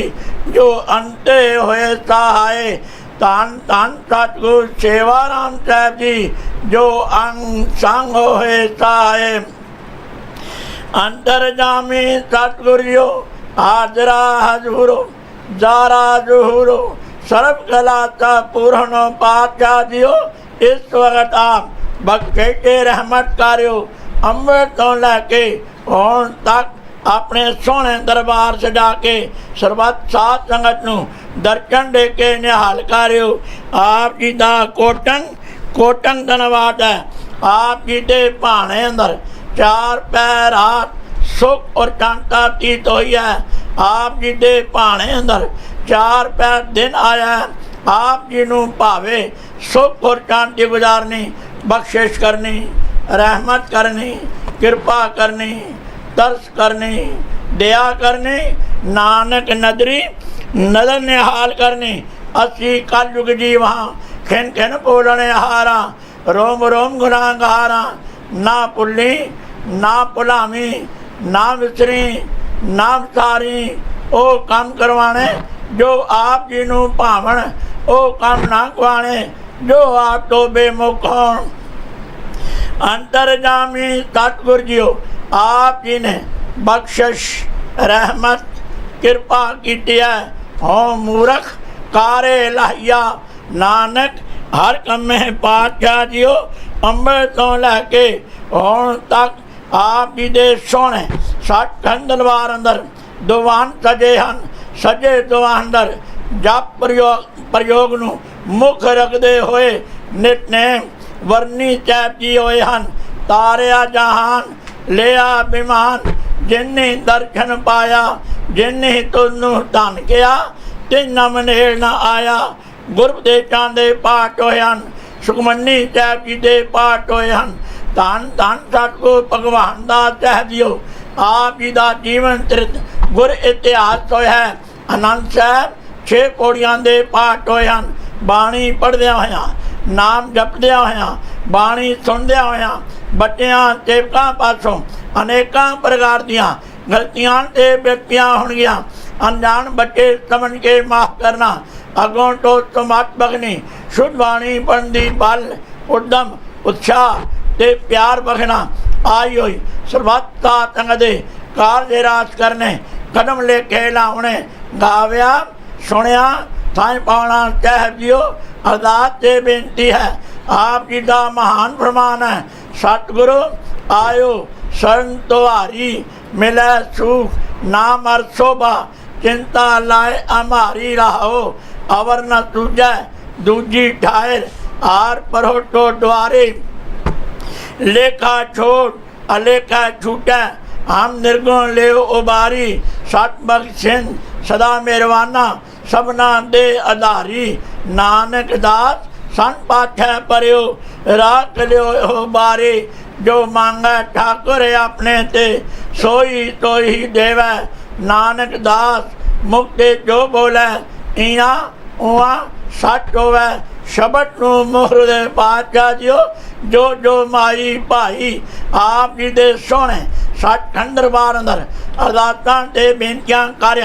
जो अंते हुए सहाय। धन धन सतगुरु सेवाराम साहब जी जो अंग संग हुए सहाय। अंतरजामी सतगुरु हाजरा हजूरो जारा जुहूरो सर्व कलाता पूर्ण पातशाह जियो इस वक्त आप बख्शे के रहमत कार्यो अमृत तो लैके होन तक अपने सोने दरबार सजा के सरबत सात संगत नू दर्शन दे के निहाल कार्यो। आप जी दा कोटंग धन्यवाद है। आप जी दे भाने अंदर 4 पैर हाथ सुख और शांता तीत हुई है। आप जी दे भाने अंदर 4 पैर दिन आया है। आप जी नू भावे सुख और शांति गुजारनी बख्शिश करनी रहमत करनी कृपा करनी तरस करनी दया करनी नानक नदरी नदर निहाल करनी। असी कल युग जी वहाँ खिन खिन बोलने हारा रोम रोम गुनाहगारा ना भुली ना भुलावी ना विसरी ना विसारी ओ काम करवाने जो आप जी नू भावन ओ काम ना गवाने जो आप तो बेमुख होण। अंतरजामी सतगुरु जियो आप जी ने बख्शिश रहमत कृपा की है। हो मूर्ख कारे लाहिया नानक हर कमे पातशाह जियो अंबर तो लैके हुण तक आप जी दे सोने 60 दरबार अंदर दुआन सजे हैं। सजे दुआन अंदर जप प्रयोग नू मुख रखते हुए नितनेम वर्णी चैप जी होए हैं। तारिया जहान लिया विमान जिन्नी दर्शन पाया जिन्नी तुनू धन किया तिन मनेल न आया। गुरपदेशां दे पाठ होए हैं सुखमनी साहब जी दे पाठ होए हैं। धन धन सतगुरु भगवान दास साहब जियो आप जी का जीवन चरित गुर इतिहास होया है। आनंद साहब 6 पौड़ियां दे पाठ होए हैं। बाणी पढ़द्या होया नाम जपद्या होया बाणी सुनद्या होया बच्चियां सेवकां पासों अनेकां प्रकार दियां गलतियां ते बेटियां होणगियां। अनजान बच्चे समझ के माफ करना अगों तो समत बखनी शुद्ध बाणी पढ़दी बल उद्यम उत्साह ते प्यार बखना आई हुई सर्वता तंग दे कारज रास करने कदम लेके लावने गाव्या सुनिया थाई पाना साहब जियो अरदास से बेनती है। आप जी का महान फरमान है सतगुरु आयो शरण तुहारी मिले सुख नाम अर शोभा चिंता लाए हमारी राहो अवर न तुझे दूजी ठायर आर परोटो द्वारे लेखा छोड़ अलेखा छूटे हम निर्गुण ले उबारी। सत बख्शिन सदा मेहरबाना सबना दे आधारी नानक दास सन पाठै परियो राख लियो हो बारी। जो मांगे ठाकुर अपने ते सोई तो ही देवै नानक दास मुक्ति जो बोले इया उआ सच होवै। शबद नू मोहर दे पातशाह जियो जो जो माई भाई आप जी दे सोने 60 दरबार अंदर अरदासां ते बेनतियां कर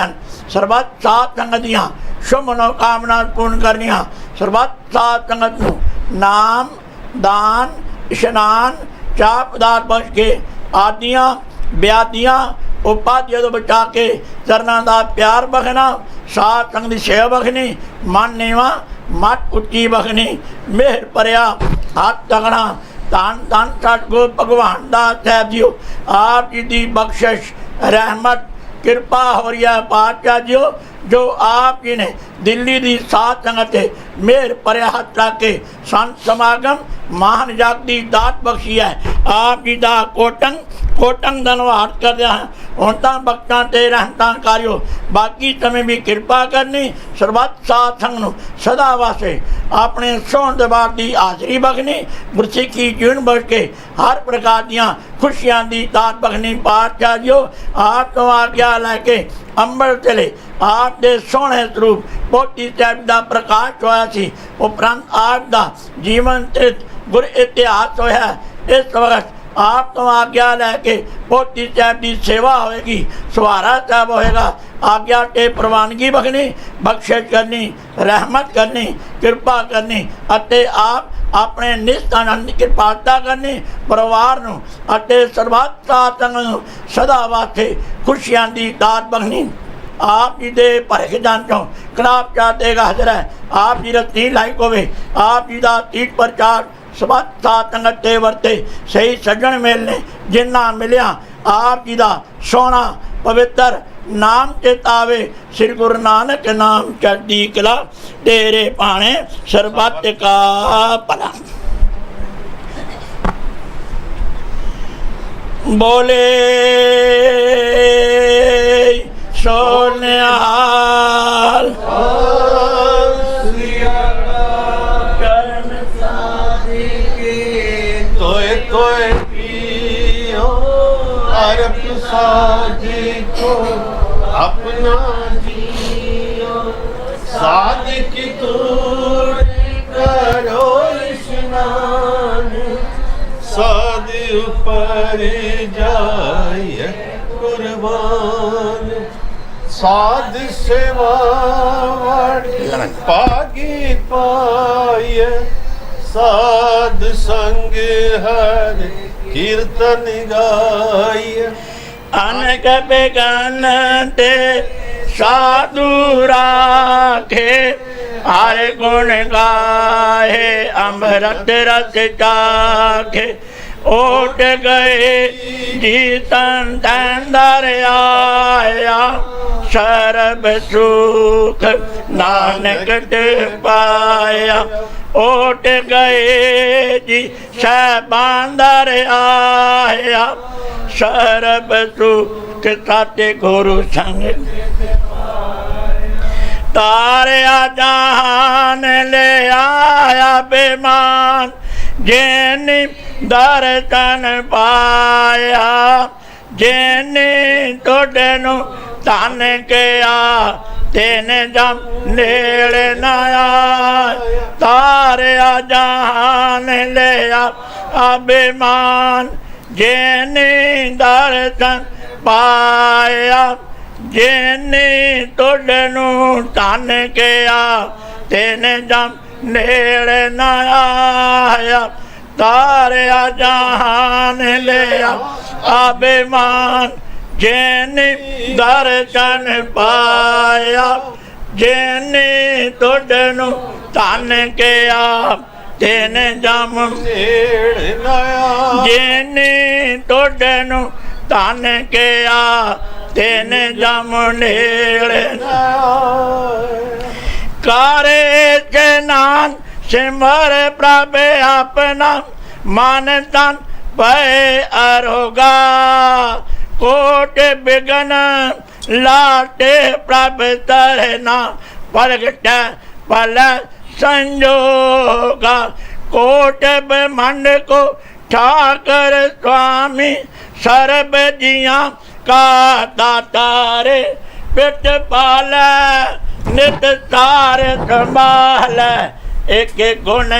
सरबत सात संगत दियां शुभ मनोकामना पूर्ण करनियां। सरबत सात संगत नू नाम दान इशनान चाह पदार्थ बख्श के आदियां ब्यादियां उपाधियां तो बचा के चरना का प्यार बखना सात संग की सेवा बखनी मन नीवा मत उच्ची बखनी मेहर परिया हाथ तगड़ा धन धन सतगुरु भगवान दास साहब जियो आप जी की बख्शिश रहमत कृपा हो रही है पातशाह जी जो आप जी ने दिल्ली की सात संगत मेहर भरे हथ रख के संत समागम महान जागती दात बख्शी है। आप जी का कोटंग धन्यवाद कर हैं। हुण तां भगतां ते रहमतां करियो, बाकी समय भी कृपा करनी। सर्वत साथ संग नूं सदा वास्ते अपने सोहण दरबार की हाजरी बखनी, गुरसिੱਖੀ जीवन बख के हर प्रकार दियां खुशियां की दात बखनी। पातशाह जी आप तो आग्या लैके अंबर चले आप दे सोहने स्वरूप पोती साहिब का प्रकाश होया सी, उपरंत आप का जीवन चरित गुर इतिहास होया। इस वक्त आप तो आग्या लैके पोती साहिब की सेवा होएगी, सुहारा साहब होएगा। आग्या ते प्रवानगी बखनी, बख्शिश करनी, रहमत करनी, कृपा करनी अते आप अपने निष्ठानंद कृपालता करनी। परिवार नूं अते सर्वत साथ संग नूं सदा वास्ते खुशियां की दात बखनी। आप जी दे भरे खजान चों कनाब चाहतेगा हाजर है। आप जी रत्ती लाइक होवे, आप जी का तीज प्रचार सबत साथ संगत ते वरते सही सज्जन मिलने जिन्ना मिलिया आप जी का सोहना पवित्र नाम चेतावे। श्री गुरु नानक नाम चढ़दी कला तेरे पाने सरबत का भला। बोले सोनिहाल तोय पियो अरब साजी को अपना जियो, सादिक तूर करो स्नान, साद ऊपर जाए कुर्बान। साध सेवा पागी पाय, साध संग हर कीर्तन गाय। अनक बेगन ते साधु राखे, हर गुण गाहे अमृत रस चाखे। ओट गए जीतन तंदर आया, सर्ब सुख नानक ते पाया। ओट गए जी सहबांदर आया, सर्ब सुख साते गुरु संग। तारिया जहान ले आया बेमान, जिन दर्शन पाया। जिन तोड़े नू धन किया, तेन जम नेड़े न आया। तारिया जहान लिया अभिमान, जिन दर्शन पाया। जिन तोड़े नू धन किया, तेन जम नेड़े न आया। तारिया जहान लिया अभिमान, जिन दर्शन पाया। जिन तोड़े नू धन किया, तेन जम नेड़ न आया। जिन तोड़े नू धन किया, तेन जम नेड़े न आया। करे स्नान सिमर प्रभ अपना, मन तन भय अरोगा। कोट बिघन लाटे प्रभ तरना, प्रगट पल संजोगा। कोट ब्रह्मांड को ठाकर स्वामी, सर्ब जिया का दातारे। पिट पाल नित सार संभाल, एक गुण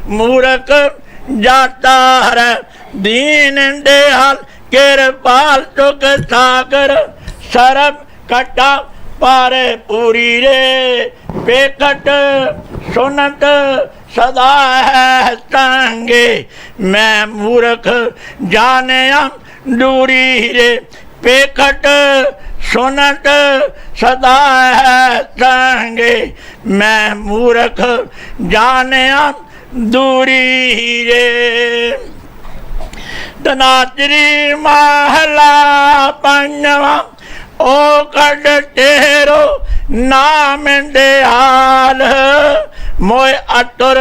मूर्ख जाता है। दीन दयाल कृपाल सुख सागर, सरब कटा पार पूरी रे। बेकट सुनत सदा है संगे, मैं मूर्ख जानिया दूरी रे। बेकट सुनत सदा है संगे, मैं मूर्ख जानिया दूरी रे। धनाचरी महला पंजवा, ओ कड तेरो नाम दयाल मोए अतुर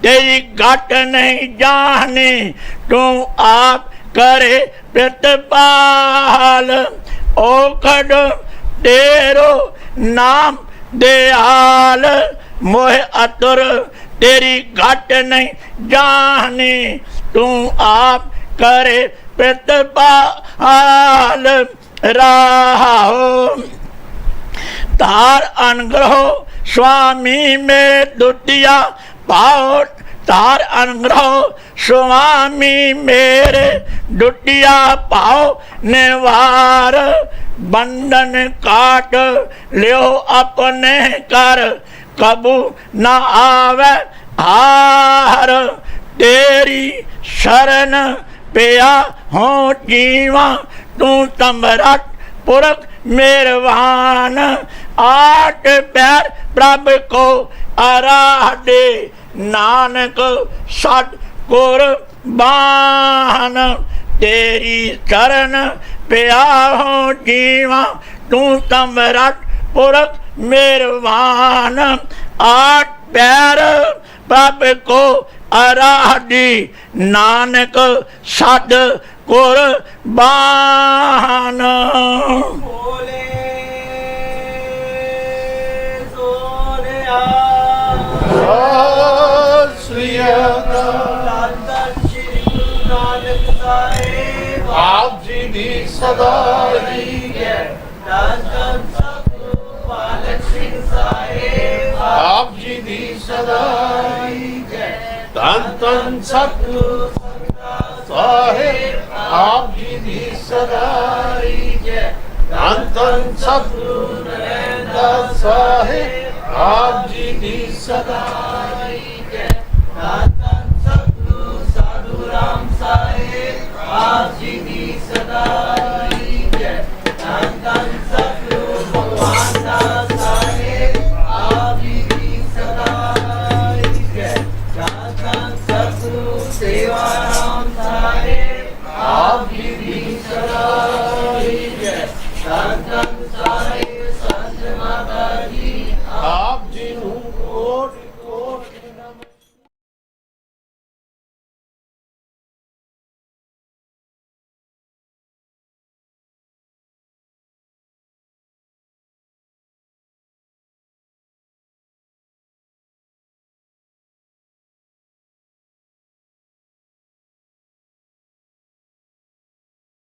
तेरी घट नहीं जाने तू आप करे प्रतिपाल ओ कड तेरो नाम दयाल मोहे अतुर तेरी घट नहीं जाने तू आप करे प्रतिपाल राहो तार अनुग्रह स्वामी मेरे दुतिया पाओ तार अनुग्रह स्वामी मेरे दुतिया पाओ निवार बंधन काट लियो अपने कर कबू न आवे हार तेरी शरण पिया हो जीवा तू तमरट पुरख मेहरबान आठ पैर प्रभु को आराधे नानक सत कुर्बान तेरी शरण पिया हो जीवा तू तमरट पुरख मेहरबान आठ पैर प्रभु को आराधी नानक सत कुर्बान आप जी दी सदाई आप जी दी सदाई धन धन सतगुरु साहिब आप जी दी सदाई धन धन सतगुरु साहिब आप जी दी सदाई